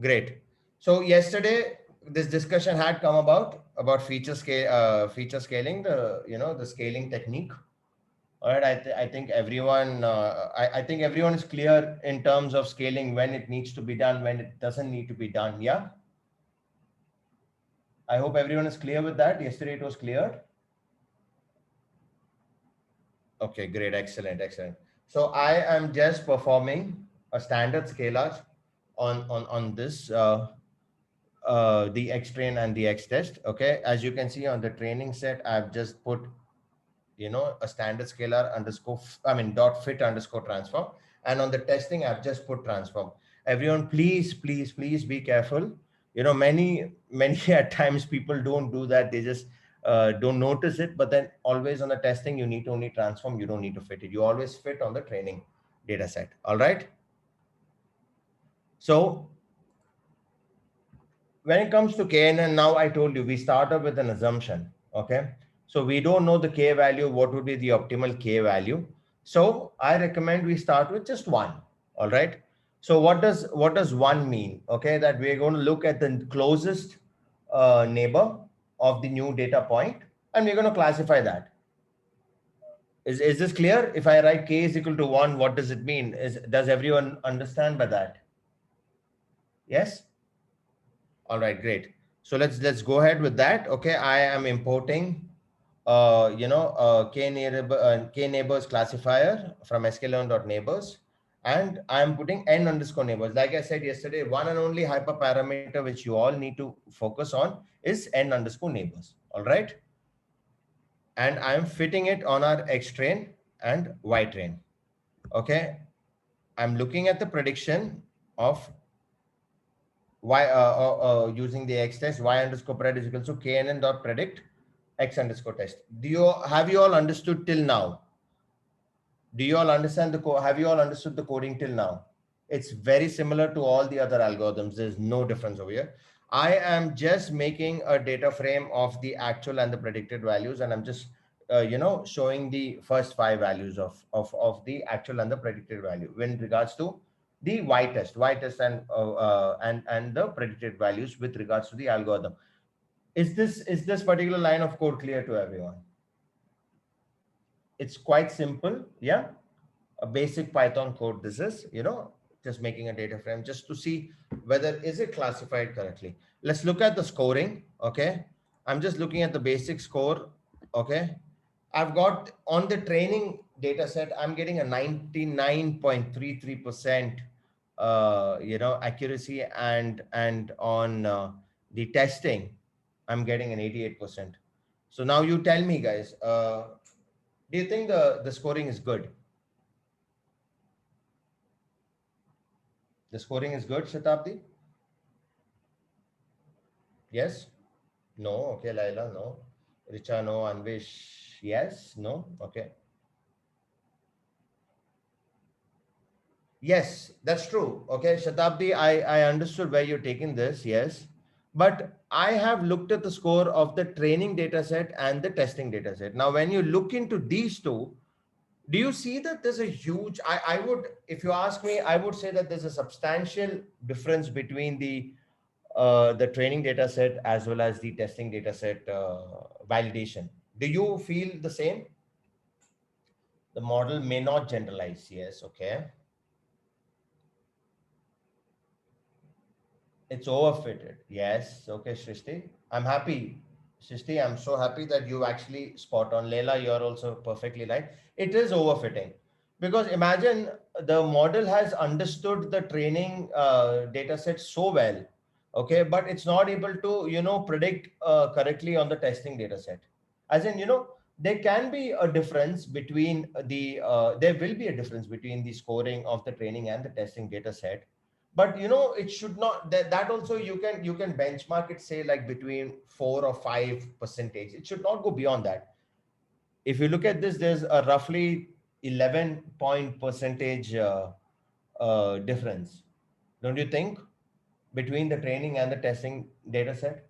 Great. So yesterday this discussion had come about feature scaling, the scaling technique. All right. I think everyone I think everyone is clear in terms of scaling, when it needs to be done, when it doesn't need to be done. Yeah. I hope everyone is clear with that. Yesterday it was clear. Okay, great. Excellent. Excellent. So I am just performing a standard scalar on this, the X train and the X test. Okay. As you can see on the training set, I've just put, you know, a standard scalar underscore, dot fit underscore transform. And on the testing, I've just put transform. Everyone, please, please, please be careful. You know, many at times people don't do that. They just don't notice it. But then always on the testing, you need to only transform. You don't need to fit it. You always fit on the training data set. All right. So when it comes to KNN, now I told you, we start up with an assumption. Okay. So we don't know the K value, what would be the optimal K value. So I recommend we start with just one. All right. So what does one mean? Okay. That we're going to look at the closest neighbor of the new data point, and we're going to classify that. Is this clear? If I write K is equal to 1, what does it mean? Does everyone understand by that? Yes. All right, great. So let's go ahead with that. Okay, I am importing k neighbors classifier from sklearn.neighbors, and I'm putting n underscore neighbors. Like I said yesterday, one and only hyperparameter which you all need to focus on is n underscore neighbors. All right, and I'm fitting it on our X train and Y train. Okay, I'm looking at the prediction of using the X test, Y underscore pred is equal to knn dot predict X underscore test. Have you all understood till now? Do you all understand have you all understood the coding till now? It's very similar to all the other algorithms. There's no difference over here. I am just making a data frame of the actual and the predicted values, and I'm just showing the first 5 values of the actual and the predicted value in regards to the Y test and the predicted values with regards to the algorithm. Is this particular line of code clear to everyone? It's quite simple. Yeah, a basic Python code. This is, just making a data frame just to see whether is it classified correctly. Let's look at the scoring. Okay, I'm just looking at the basic score. Okay, I've got on the training data set, I'm getting a 99.33% accuracy, and on the testing I'm getting an 88%. So now you tell me, guys, do you think the scoring is good? The scoring is good, Shatabdi? Yes? No? Okay, Laila, no. Richa, no. Anvish, yes? No? Okay. Yes, that's true. Okay, Shatabdi, I understood where you're taking this, yes. But I have looked at the score of the training data set and the testing data set. Now, when you look into these two, do you see that there's a huge, I would, if you ask me, I would say that there's a substantial difference between the training data set as well as the testing data set validation. Do you feel the same? The model may not generalize. Yes. Okay. It's overfitted. Yes. Okay, Shrishti. I'm happy. Shrishti, I'm so happy that you actually spot on. Leila, you're also perfectly right. It is overfitting. Because imagine the model has understood the training data set so well, okay, but it's not able to, predict correctly on the testing data set. As in, there can be a difference between there will be a difference between the scoring of the training and the testing data set. But it should not, that also you can benchmark it, say like between 4 or 5%. It should not go beyond that. If you look at this, there's a roughly 11 point percentage difference, don't you think, between the training and the testing data set?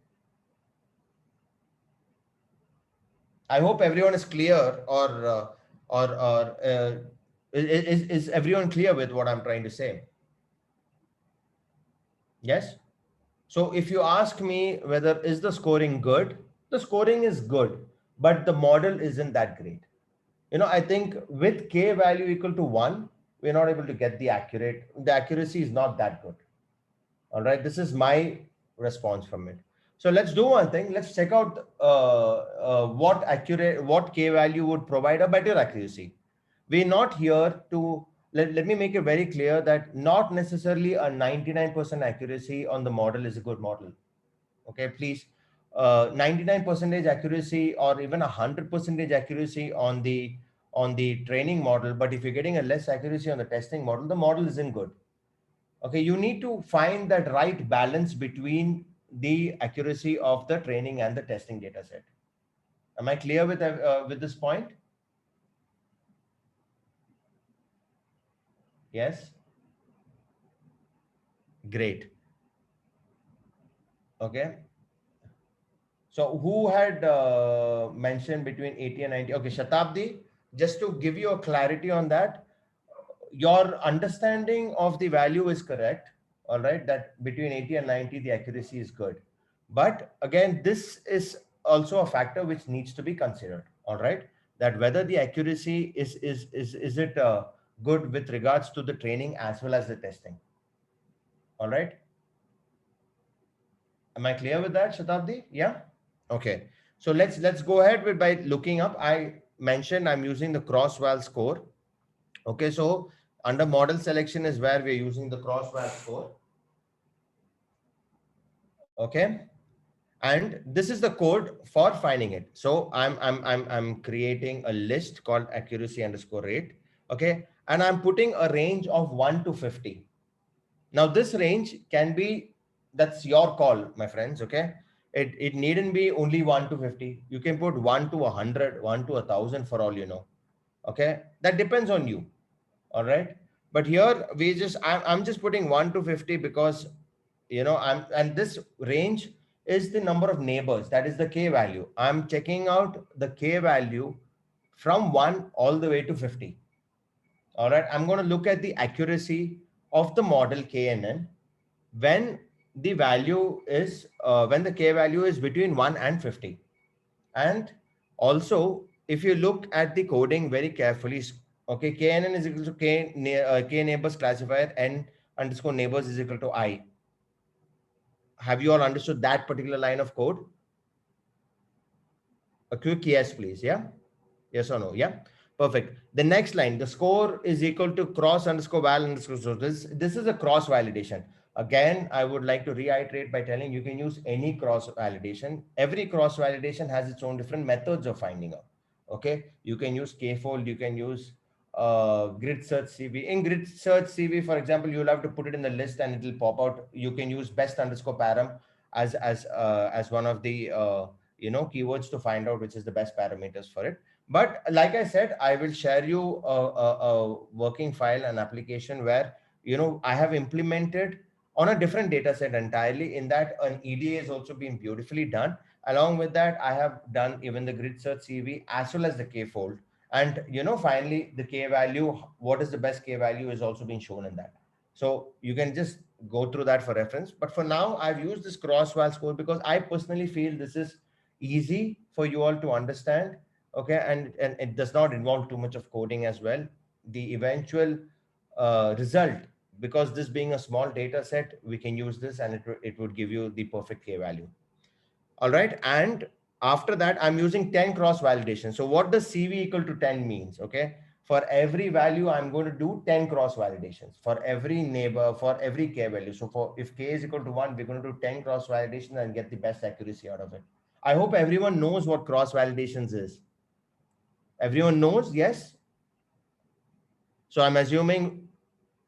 I hope everyone is clear, or is everyone clear with what I'm trying to say? Yes. So if you ask me whether is the scoring good, the scoring is good, but the model isn't that great. I think with K value equal to 1, we're not able to get the accuracy is not that good. All right. This is my response from it. So let's do one thing. Let's check out what K value would provide a better accuracy. We're not here to, let me make it very clear that not necessarily a 99% accuracy on the model is a good model. Okay, please, 99% accuracy or even 100% accuracy on the training model, but if you're getting a less accuracy on the testing model, the model isn't good. Okay, you need to find that right balance between the accuracy of the training and the testing data set. Am I clear with this point? Yes. Great. Okay. So who had mentioned between 80 and 90? Okay, Shatabdi, just to give you a clarity on that, your understanding of the value is correct. All right, that between 80 and 90, the accuracy is good. But again, this is also a factor which needs to be considered. All right, that whether the accuracy is it good with regards to the training as well as the testing. All right. Am I clear with that, Shatabdi? Yeah. Okay. So let's go ahead with by looking up. I mentioned I'm using the cross-val score. Okay. So under model selection is where we're using the cross-val score. Okay. And this is the code for finding it. So I'm creating a list called accuracy underscore rate. Okay. And I'm putting a range of 1 to 50. Now this range can be, that's your call, my friends. Okay. It needn't be only 1 to 50. You can put 1 to 100, 1 to 1,000 for all you know. Okay. That depends on you. All right. But here I'm just putting 1 to 50 because, and this range is the number of neighbors. That is the K value. I'm checking out the K value from 1 all the way to 50. All right. I'm going to look at the accuracy of the model KNN when the value is, when the K value is between 1 and 50. And also, if you look at the coding very carefully, okay, KNN is equal to K neighbors classifier N underscore neighbors is equal to I. Have you all understood that particular line of code? A quick yes, please. Yeah. Yes or no? Yeah. Perfect. The next line, the score is equal to cross underscore val underscore. So this is a cross validation. Again, I would like to reiterate by telling you can use any cross validation. Every cross validation has its own different methods of finding out. Okay. You can use K-fold, you can use grid search CV. In grid search CV, for example, you'll have to put it in the list and it will pop out. You can use best underscore param as one of the keywords to find out which is the best parameters for it. But like I said, I will share you a working file, an application where, I have implemented on a different data set entirely. In that, an EDA has also been beautifully done. Along with that, I have done even the grid search CV as well as the K-fold. And, finally, the K value, what is the best K value is also being shown in that. So you can just go through that for reference. But for now, I've used this cross-val score because I personally feel this is easy for you all to understand. Okay, and it does not involve too much of coding as well. The eventual result, because this being a small data set, we can use this and it would give you the perfect K value. All right, and after that, I'm using 10 cross validation. So what does CV equal to 10 means? Okay, for every value, I'm going to do 10 cross validations for every neighbor, for every K value. So for if K is equal to 1, we're going to do 10 cross validations and get the best accuracy out of it. I hope everyone knows what cross validations is. Everyone knows, yes? So I'm assuming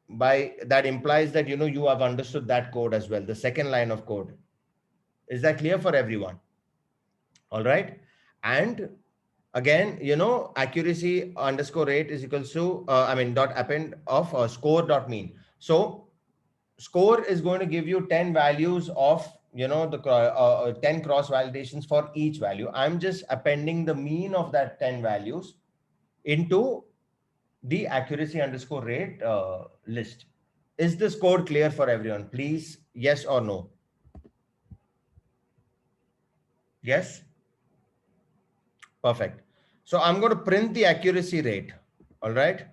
by that implies that, you have understood that code as well, the second line of code. Is that clear for everyone? All right. And again, accuracy underscore rate is equals to, dot append of score dot mean. So score is going to give you 10 values of, the 10 cross validations for each value. I'm just appending the mean of that 10 values into the accuracy underscore rate list. Is this code clear for everyone? Please, yes or no? Yes? Perfect. So I'm going to print the accuracy rate. All right.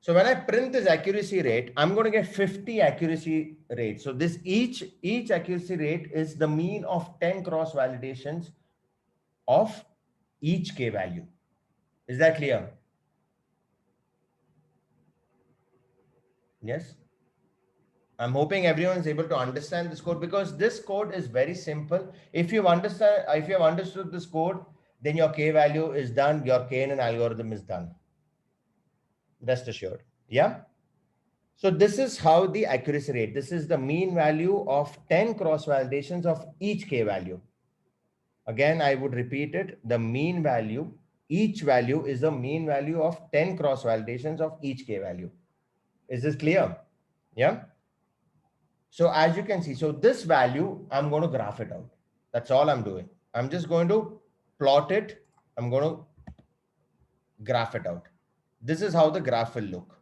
So when I print this accuracy rate, I'm going to get 50 accuracy rates. So this each accuracy rate is the mean of 10 cross validations of each K value. Is that clear? Yes. I'm hoping everyone is able to understand this code, because this code is very simple. If you have understood this code, then your K value is done. Your KNN algorithm is done. Rest assured. Yeah. So this is how the accuracy rate, this is the mean value of 10 cross validations of each K value. Again, I would repeat it. The mean value, each value is the mean value of 10 cross validations of each K value. Is this clear? Yeah. So as you can see, so this value, I'm going to graph it out. That's all I'm doing. I'm just going to plot it. I'm going to graph it out. This is how the graph will look.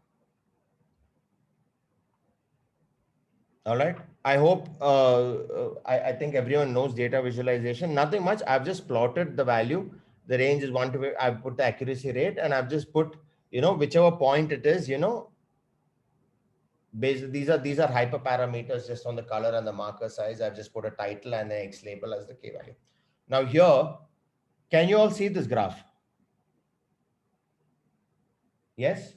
All right. I hope, I think everyone knows data visualization. Nothing much. I've just plotted the value. The range is 1 to 8. I've put the accuracy rate, and I've just put, whichever point it is, these are hyperparameters just on the color and the marker size. I've just put a title and an X label as the K value. Now here, can you all see this graph? Yes.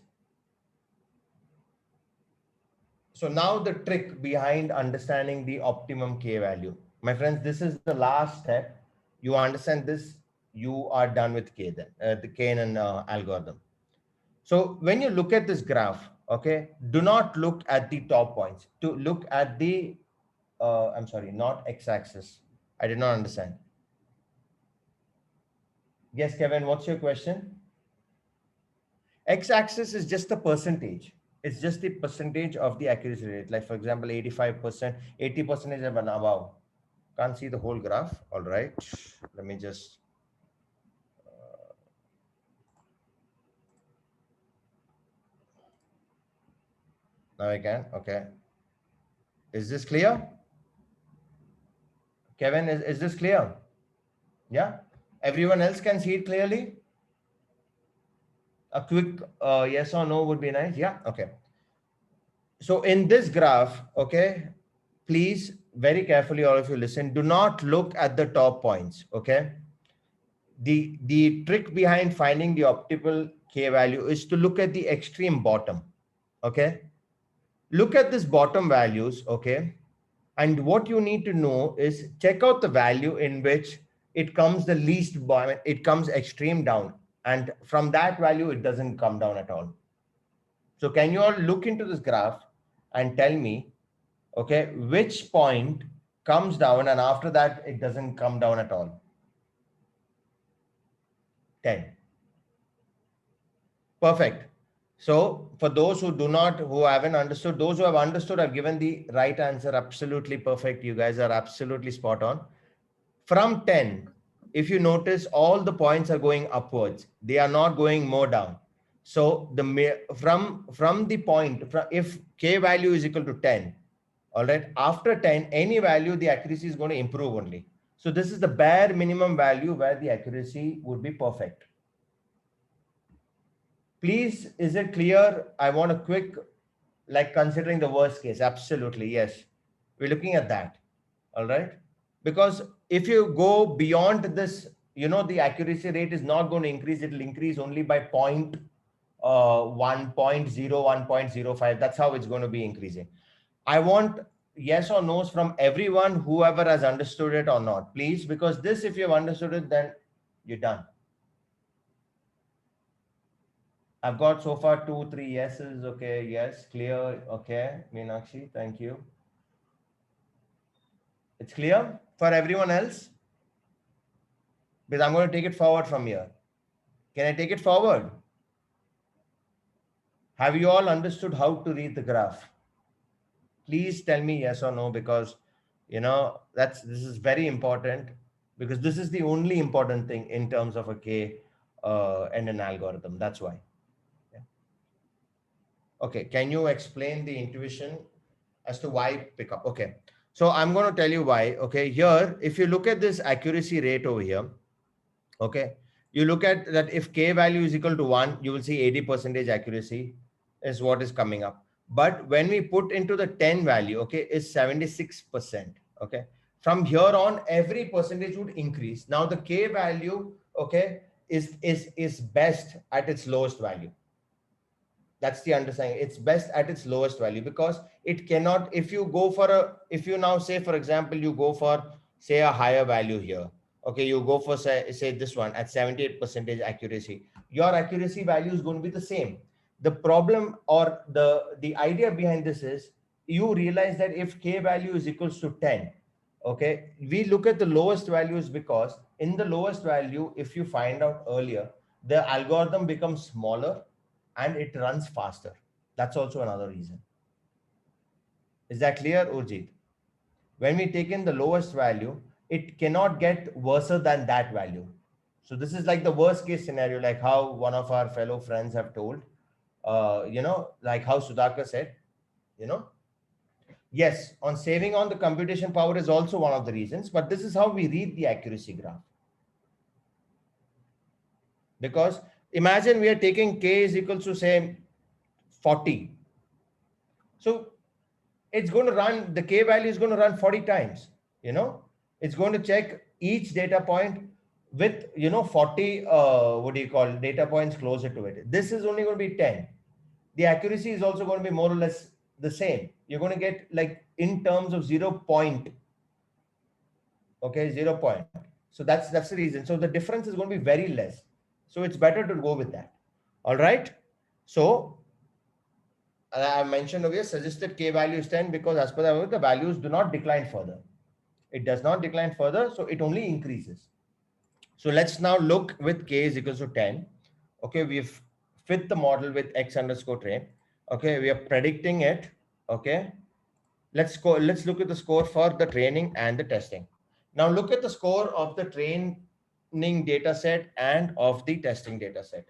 So now the trick behind understanding the optimum K value. My friends, this is the last step. You understand this, you are done with K then, the KNN algorithm. So when you look at this graph, okay, do not look at the top points. To look at the, I'm sorry, not X-axis. I did not understand. Yes, Kevin, what's your question? X-axis is just the percentage. It's just the percentage of the accuracy rate. Like for example, 85%, 80% and above. Can't see the whole graph. All right. Let me just. Now I can. Okay. Is this clear? Kevin, is this clear? Yeah. Everyone else can see it clearly? A quick yes or no would be nice. Yeah. Okay. So in this graph, okay, please very carefully, all of you listen, do not look at the top points. Okay. The trick behind finding the optimal K value is to look at the extreme bottom. Okay. Look at this bottom values. Okay. And what you need to know is check out the value in which it comes the least, it comes extreme down. And from that value, it doesn't come down at all. So can you all look into this graph and tell me, okay, which point comes down and after that, it doesn't come down at all? 10. Perfect. So for those who haven't understood, those who have understood, I've given the right answer. Absolutely perfect. You guys are absolutely spot on. From 10, if you notice, all the points are going upwards. They are not going more down. So from the point, if K value is equal to 10, all right, after 10, any value, the accuracy is going to improve only. So this is the bare minimum value where the accuracy would be perfect. Please, is it clear? I want a quick, like considering the worst case. Absolutely. Yes. We're looking at that. All right. Because if you go beyond this, the accuracy rate is not going to increase. It will increase only by 0.1, 0.0, 1.05. That's how it's going to be increasing. I want yes or no's from everyone, whoever has understood it or not, please, because this, if you've understood it, then you're done. I've got so far 2, 3 yeses. Okay. Yes. Clear. Okay. Meenakshi, thank you. It's clear for everyone else? Because I'm going to take it forward from here. Can I take it forward? Have you all understood how to read the graph? Please tell me yes or no, because this is very important, because this is the only important thing in terms of a K and an algorithm. That's why. Yeah. Okay. Can you explain the intuition as to why pickup? Okay. So I'm going to tell you why. Okay. Here, if you look at this accuracy rate over here, okay, you look at that if K value is equal to 1, you will see 80% accuracy. is what is coming up. But when we put into the 10 value, okay, is 76%. Okay. From here on, every percentage would increase. Now the K value, okay, is best at its lowest value. That's the understanding. It's best at its lowest value because it cannot, if you go for if you now say, for example, you go for say a higher value here. Okay, you go for say this one at 78% accuracy. Your accuracy value is going to be the same. The problem or the idea behind this is you realize that if K value is equals to 10, okay, we look at the lowest values because in the lowest value, if you find out earlier, the algorithm becomes smaller and it runs faster. That's also another reason. Is that clear, Urjit? When we take in the lowest value, it cannot get worse than that value. So this is like the worst case scenario, like how one of our fellow friends have told, like how Sudhakar said, yes, on saving on the computation power is also one of the reasons, but this is how we read the accuracy graph. Because imagine we are taking K is equal to say 40. So it's going to run, the K value is going to run 40 times, it's going to check each data point with, 40, data points closer to it. This is only going to be 10. The accuracy is also going to be more or less the same. You're going to get like in terms of 0 point. Okay, 0 point. So that's the reason. So the difference is going to be very less. So it's better to go with that. All right. So I mentioned over here, suggested K value is 10 because as per the values do not decline further. It does not decline further, so it only increases. So let's now look with K is equals to 10. Okay, we've fit the model with X underscore train. Okay, we are predicting it. Okay, let's look at the score for the training and the testing. Now look at the score of the training data set and of the testing data set.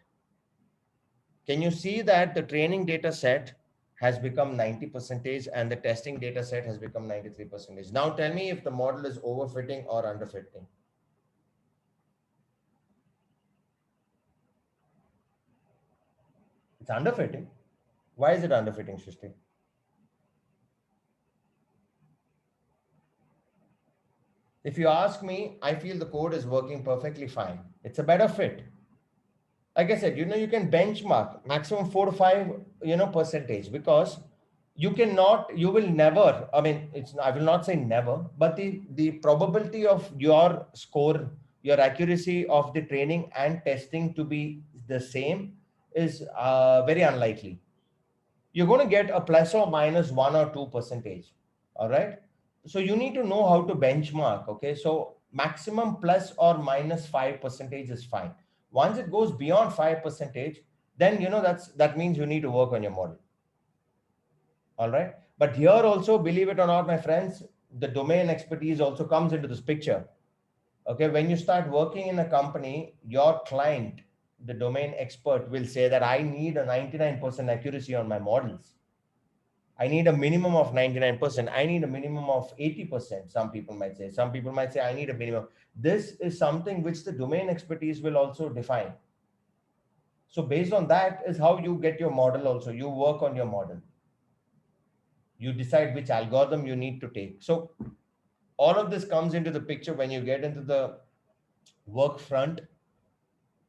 Can you see that the training data set has become 90% and the testing data set has become 93%? Now tell me if the model is overfitting or underfitting. It's underfitting. Why is it underfitting, Shrishti? If you ask me, I feel the code is working perfectly fine. It's a better fit. Like I said, you can benchmark maximum 4 to 5, percentage, because you will never, I will not say never, but the probability of your score, your accuracy of the training and testing to be the same is very unlikely. You're going to get a plus or minus 1 or 2%. All right. So you need to know how to benchmark. Okay. So maximum plus or minus 5% is fine. Once it goes beyond 5%, then, that means you need to work on your model. All right. But here also, believe it or not, my friends, the domain expertise also comes into this picture. Okay. When you start working in a company, your client, the domain expert, will say that I need a 99% accuracy on my models. I need a minimum of 99%. I need a minimum of 80%. Some people might say. Some people might say I need a minimum. This is something which the domain expertise will also define. So based on that is how you get your model also. You work on your model. You decide which algorithm you need to take. So all of this comes into the picture when you get into the work front.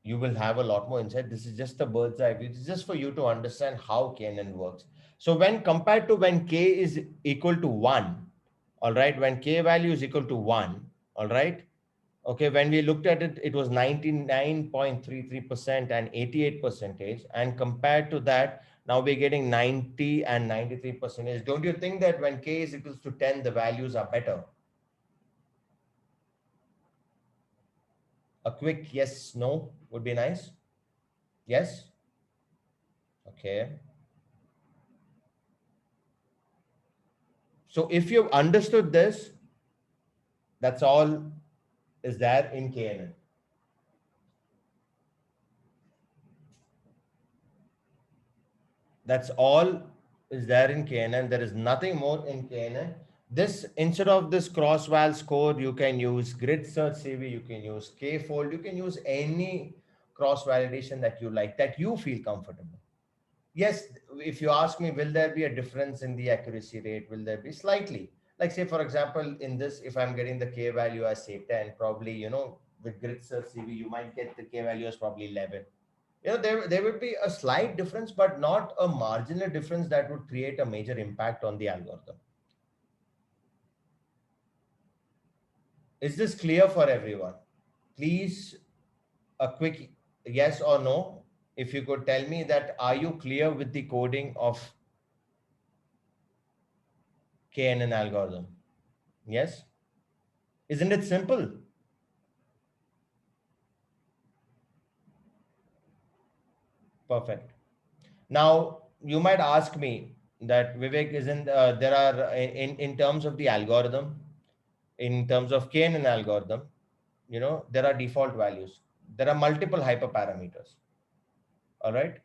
You will have a lot more insight. This is just a bird's eye view. It's just for you to understand how KNN works. So when compared to when K is equal to 1, all right, when K value is equal to 1, all right, okay, when we looked at it, it was 99.33% and 88%. And compared to that, now we're getting 90 and 93%. Don't you think that when K is equals to 10, the values are better? A quick yes, no would be nice. Yes. Okay. So if you've understood this, that's all is there in KNN. That's all is there in KNN. There is nothing more in KNN. This, instead of this cross-val score, you can use grid search CV, you can use K-fold, you can use any cross-validation that you like, that you feel comfortable. yes, if you ask me, will there be a difference in the accuracy rate? Will there be slightly? Like say, for example, in this, if I'm getting the K value as say 10, probably, with grid search CV, you might get the K value as probably 11. There would be a slight difference, but not a marginal difference that would create a major impact on the algorithm. Is this clear for everyone? Please, a quick yes or no. If you could tell me that, are you clear with the coding of KNN algorithm? Yes? Isn't it simple? Perfect. Now, you might ask me that Vivek, isn't there are in terms of the algorithm, in terms of KNN algorithm, there are default values. There are multiple hyperparameters. All right.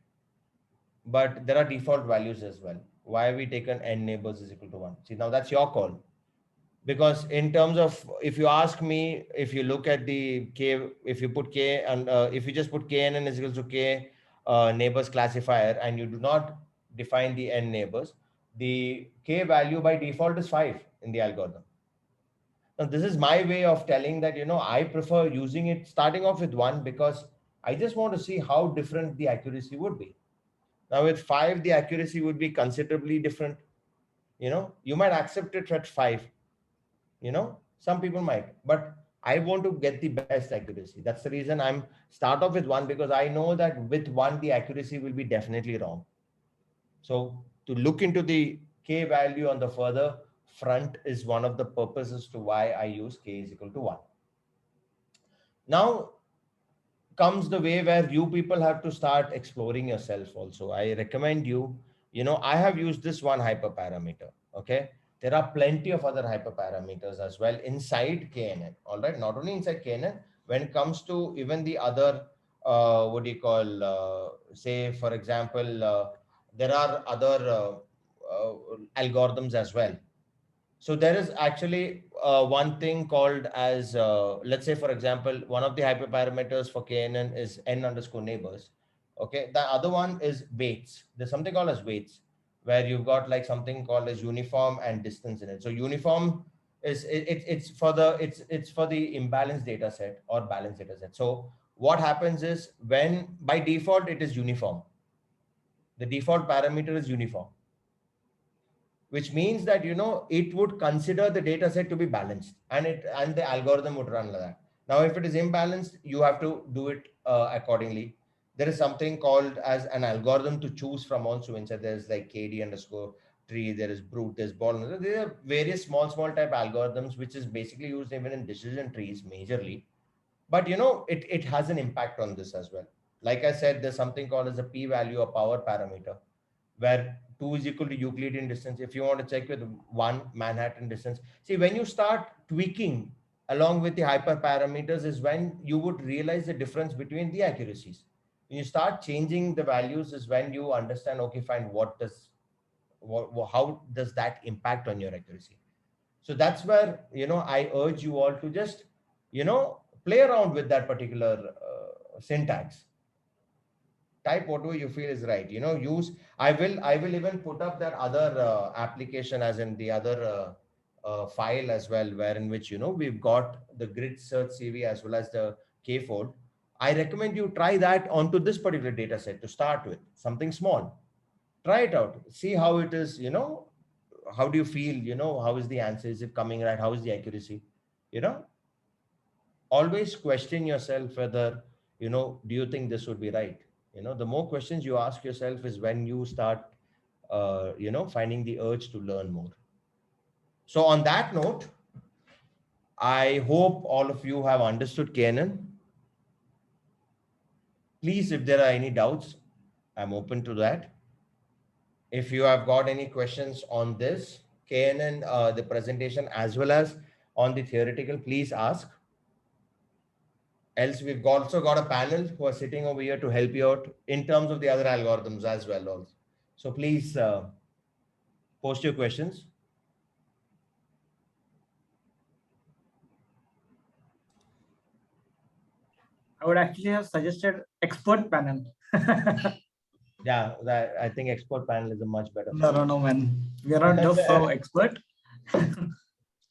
But there are default values as well. Why have we taken n neighbors is equal to 1? See, now that's your call. Because in terms of, if you ask me, if you look at the K, if you put K and if you just put KNN is equal to K neighbors classifier and you do not define the n neighbors, the K value by default is 5 in the algorithm. Now, this is my way of telling that, I prefer using it starting off with 1 because I just want to see how different the accuracy would be. Now with 5, the accuracy would be considerably different. You might accept it at 5. Some people might, but I want to get the best accuracy. That's the reason I'm start off with 1, because I know that with 1, the accuracy will be definitely wrong. So to look into the K value on the further front is one of the purposes to why I use K is equal to 1. Now comes the way where you people have to start exploring yourself also. I recommend you, I have used this one hyperparameter. Okay. There are plenty of other hyperparameters as well inside KNN. All right. Not only inside KNN, when it comes to even the other, what do you call, say, for example, there are other algorithms as well. So there is actually one thing called as, let's say, for example, one of the hyperparameters for KNN is n underscore neighbors. Okay. The other one is weights. There's something called as weights, where you've got like something called as uniform and distance in it. So uniform is it's for the imbalanced data set or balanced data set. So what happens is, when by default it is uniform, the default parameter is uniform, which means that it would consider the data set to be balanced, and the algorithm would run like that. Now if it is imbalanced, you have to do it accordingly. There is something called as an algorithm to choose from also. Inside there's like KD underscore tree, there is brute, there's ball. There are various small type algorithms which is basically used even in decision trees majorly, but it has an impact on this as well. Like I said, there's something called as a p value or power parameter, where 2 is equal to Euclidean distance. If you want to check with 1 Manhattan distance, see, when you start tweaking along with the hyperparameters is when you would realize the difference between the accuracies. When you start changing the values is when you understand, okay, fine, how does that impact on your accuracy? So that's where, I urge you all to just, play around with that particular syntax. Type whatever you feel is right. Use. I will even put up that other application, as in the other file as well, where in which we've got the grid search CV as well as the K-fold. I recommend you try that onto this particular data set to start with, something small. Try it out. See how it is. How do you feel? How is the answer? Is it coming right? How is the accuracy? Always question yourself whether do you think this would be right. The more questions you ask yourself is when you start finding the urge to learn more. So on that note, I hope all of you have understood KNN. Please, if there are any doubts, I'm open to that. If you have got any questions on this KNN, the presentation, as well as on the theoretical, please ask. Else, we've also got a panel who are sitting over here to help you out in terms of the other algorithms as well. Also. So please post your questions. I would actually have suggested expert panel. Yeah, that I think expert panel is a much better. No, man. We are not just so expert.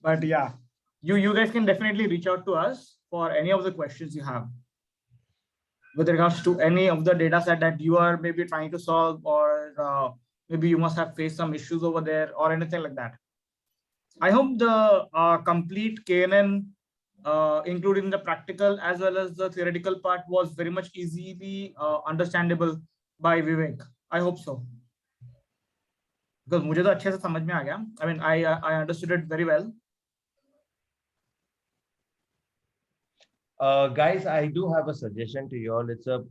But yeah, you guys can definitely reach out to us for any of the questions you have with regards to any of the data set that you are maybe trying to solve, or maybe you must have faced some issues over there or anything like that. I hope the complete KNN, including the practical as well as the theoretical part, was very much easily understandable by Vivek. I hope so. Because मुझे तो अच्छे से समझ में आ गया. I mean, I understood it very well. Guys, I do have a suggestion to you all. It's a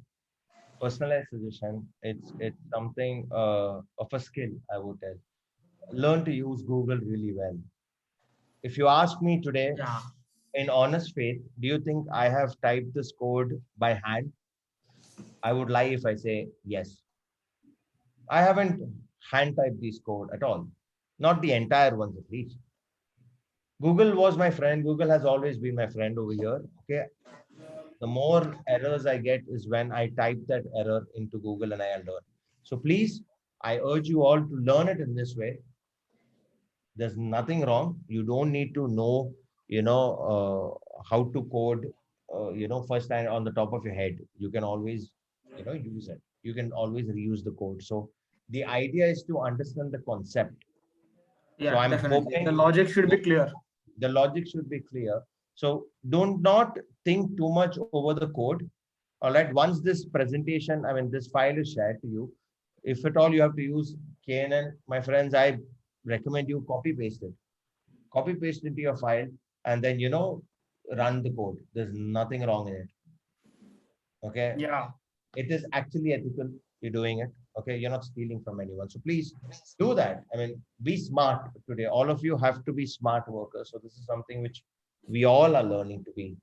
personalized suggestion. It's something of a skill, I would tell. Learn to use Google really well. If you ask me today, Yeah. in honest faith, do you think I have typed this code by hand? I would lie if I say yes. I haven't hand typed this code at all. Not the entire ones at least. Google was my friend. Google has always been my friend over here. Okay. The more errors I get is when I type that error into Google and I learn. So please, I urge you all to learn it in this way. There's nothing wrong. You don't need to know, how to code, first and on the top of your head. You can always, use it. You can always reuse the code. So the idea is to understand the concept. Yeah, So I'm definitely. hoping The logic should be clear. the logic should be clear. So do not think too much over the code. All right. Once this presentation, I mean, this file is shared to you, if at all you have to use KNN, my friends, I recommend you copy paste it. Copy paste into your file and then, run the code. There's nothing wrong in it. Okay. Yeah. It is actually ethical. You're doing it. Okay. You're not stealing from anyone. So please do that. I mean, be smart today. All of you have to be smart workers. So this is something which we all are learning to be.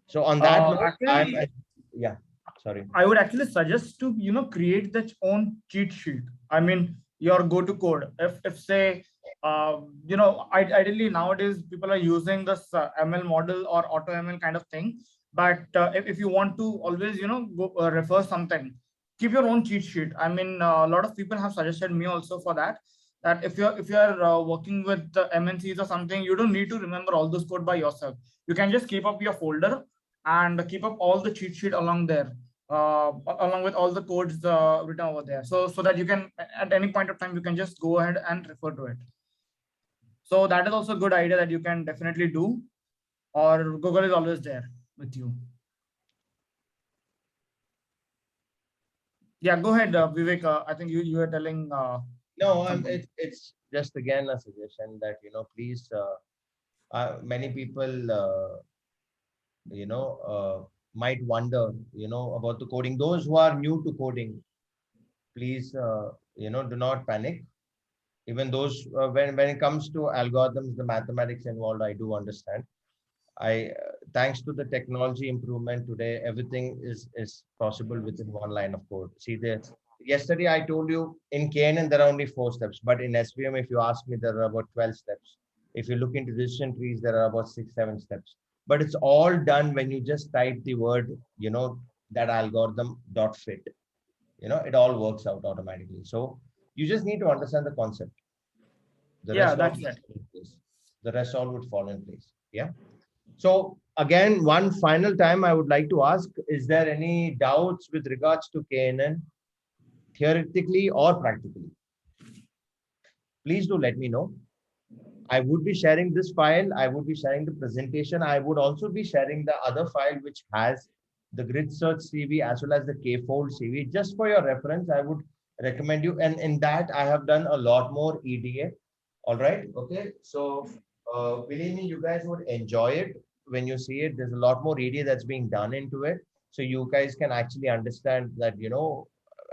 So on that note, actually, yeah, sorry. I would actually suggest to, create that own cheat sheet. I mean, your go-to code. If say, ideally nowadays people are using this ML model or auto ML kind of thing. But if you want to always, go refer something, keep your own cheat sheet. I mean, a lot of people have suggested me also for that. That if you're working with the MNCs or something, you don't need to remember all this code by yourself. You can just keep up your folder and keep up all the cheat sheet along there, along with all the codes written over there. So that you can, at any point of time, you can just go ahead and refer to it. So that is also a good idea that you can definitely do, or Google is always there with you. Yeah, go ahead, Vivek. I think you were telling. No, it's just again a suggestion that, please, many people, might wonder, about the coding. Those who are new to coding, please, do not panic. Even those, when it comes to algorithms, the mathematics involved, I do understand. Thanks to the technology improvement today, everything is possible within one line of code. See, yesterday I told you in KNN there are only 4 steps, but in SVM, if you ask me, there are about 12 steps. If you look into decision trees, there are about 6-7 steps. But it's all done when you just type the word, that algorithm dot fit. It all works out automatically. So you just need to understand the concept. The rest all would fall in place. Yeah. So again, one final time, I would like to ask, is there any doubts with regards to KNN, theoretically or practically? Please do let me know. I would be sharing this file. I would be sharing the presentation. I would also be sharing the other file, which has the grid search CV as well as the K-fold CV. Just for your reference, I would recommend you. And in that, I have done a lot more EDA. All right. Okay. So believe me, you guys would enjoy it when you see it. There's a lot more EDA that's being done into it. So you guys can actually understand that,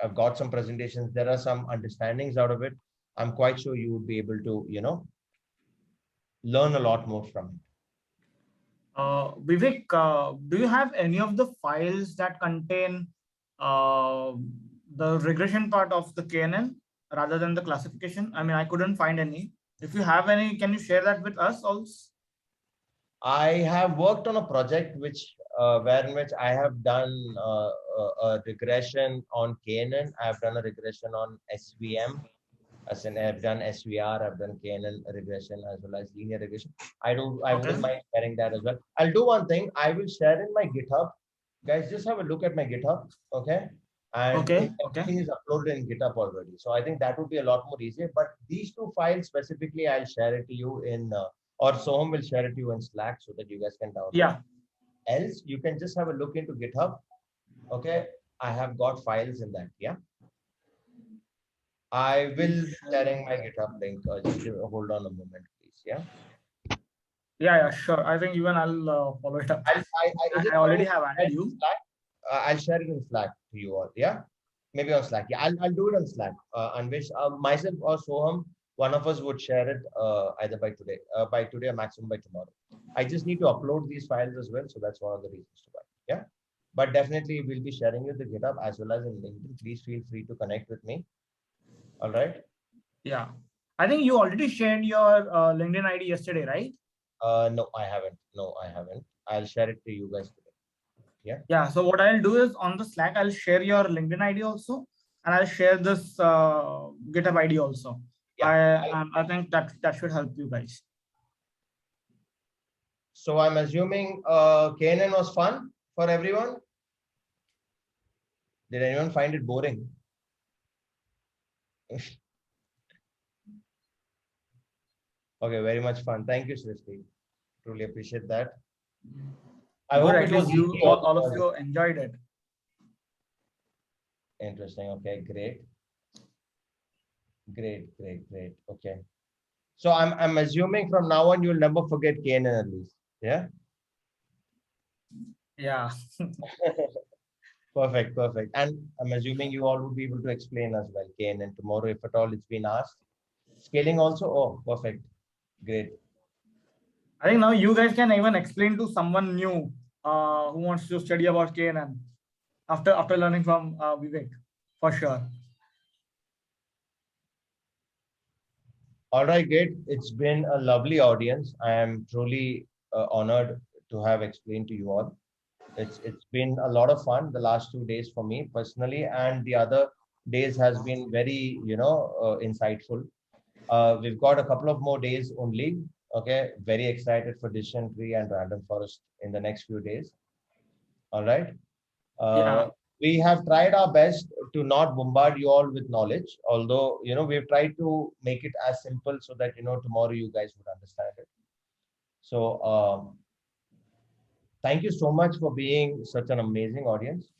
I've got some presentations. There are some understandings out of it. I'm quite sure you would be able to, learn a lot more from it. Vivek, do you have any of the files that contain the regression part of the KNN rather than the classification? I mean, I couldn't find any. If you have any, can you share that with us also? I have worked on a project which where in which I have done a regression on KNN. I have done a regression on SVM. As in, I've done SVR, I've done KNN regression as well as linear regression. I wouldn't mind sharing that as well. I'll do one thing. I will share in my GitHub. Guys, just have a look at my GitHub. Okay. And everything is uploaded in GitHub already. So I think that would be a lot more easier. But these two files specifically, I'll share it to you in, or Soham will share it to you in Slack so that you guys can download. Yeah. Else, you can just have a look into GitHub. Okay. I have got files in that. Yeah. I will be sharing my GitHub link. Just hold on a moment, please. Yeah. Yeah, sure. I think even I'll follow it up. I already have added you. I'll share it in Slack to you all. Yeah, maybe on Slack. Yeah, I'll do it on Slack. Anvesh, myself or Soham, one of us would share it either by today or maximum by tomorrow. I just need to upload these files as well, so that's one of the reasons to buy. Yeah, but definitely we'll be sharing you the GitHub as well as in LinkedIn. Please feel free to connect with me. All right. Yeah, I think you already shared your LinkedIn ID yesterday, right? No, I haven't. No, I haven't. I'll share it to you guys today. Yeah. Yeah. So what I'll do is on the Slack, I'll share your LinkedIn ID also, and I'll share this GitHub ID also. Yeah. I think that should help you guys. So I'm assuming KNN was fun for everyone. Did anyone find it boring? Okay, very much fun. Thank you, Srishti. Truly appreciate that. I hope it was you all of you enjoyed it. Interesting. Okay, great. Great. Okay. So I'm assuming from now on you'll never forget KNN at least. Yeah. Yeah. Perfect. And I'm assuming you all would be able to explain as well KNN tomorrow if at all it's been asked. Scaling also. Oh, perfect. Great. I think now you guys can even explain to someone new who wants to study about KNN after learning from Vivek, for sure. All right, great. It's been a lovely audience. I am truly honored to have explained to you all. It's been a lot of fun the last 2 days for me personally, and the other days has been very insightful. We've got a couple of more days only. Okay, very excited for Decision Tree and Random Forest in the next few days. All right. Yeah. We have tried our best to not bombard you all with knowledge, although we've tried to make it as simple so that tomorrow you guys would understand it. So thank you so much for being such an amazing audience.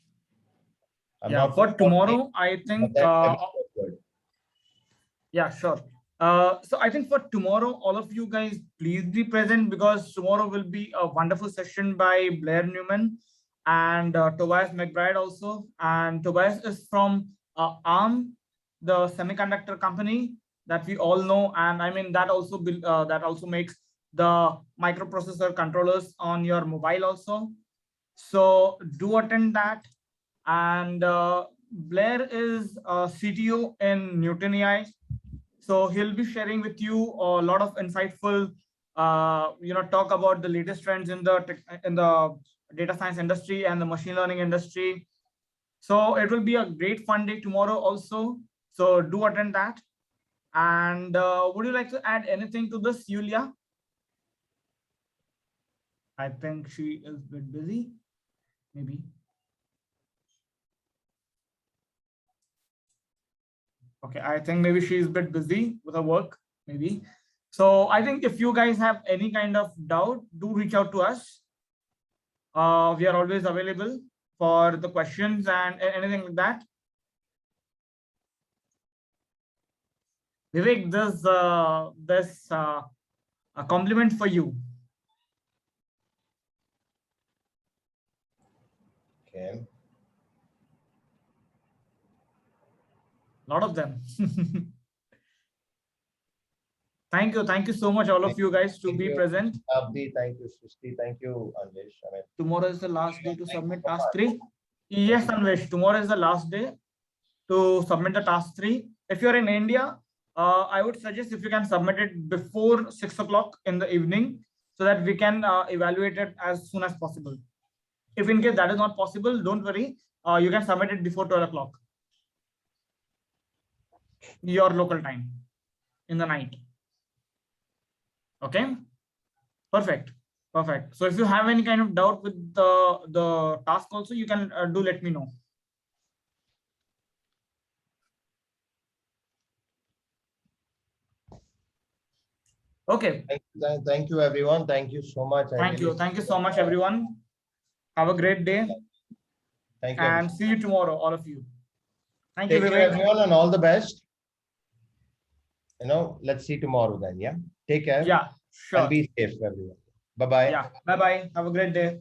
For tomorrow, I think. Yeah, sure. So I think for tomorrow, all of you guys, please be present because tomorrow will be a wonderful session by Blair Newman and Tobias McBride also. And Tobias is from ARM, the semiconductor company that we all know. And I mean, that also makes the microprocessor controllers on your mobile also. So do attend that. And Blair is CTO in Newton AI. So he'll be sharing with you a lot of insightful, talk about the latest trends in the data science industry and the machine learning industry. So it will be a great fun day tomorrow also. So do attend that. And would you like to add anything to this, Yulia? I think she is a bit busy, maybe. Okay, I think maybe she's a bit busy with her work, maybe. So I think if you guys have any kind of doubt, do reach out to us. We are always available for the questions and anything like that. Vivek, there's a compliment for you. Okay. A lot of them. Thank you so much, all of you guys, to be present. Abdi, thank you, Srishti, thank you, Anvesh. Tomorrow is the last day to submit task 3. Yes, Anvesh, tomorrow is the last day to submit the task 3. If you're in India, I would suggest if you can submit it before 6 o'clock in the evening so that we can evaluate it as soon as possible. If in case that is not possible, don't worry. You can submit it before 12 o'clock. Your local time in the night. Okay. Perfect. Perfect. So if you have any kind of doubt with the task also, you can do let me know. Okay. Thank you, everyone. Thank you so much. Thank you. Thank you so much, everyone. Have a great day. Thank you. And see you tomorrow, all of you. Thank you, Take care, Vivek. everyone, and all the best. Let's see tomorrow then. Yeah. Take care. Yeah, sure. And be safe, everyone. Bye-bye. Yeah. Bye-bye. Have a great day.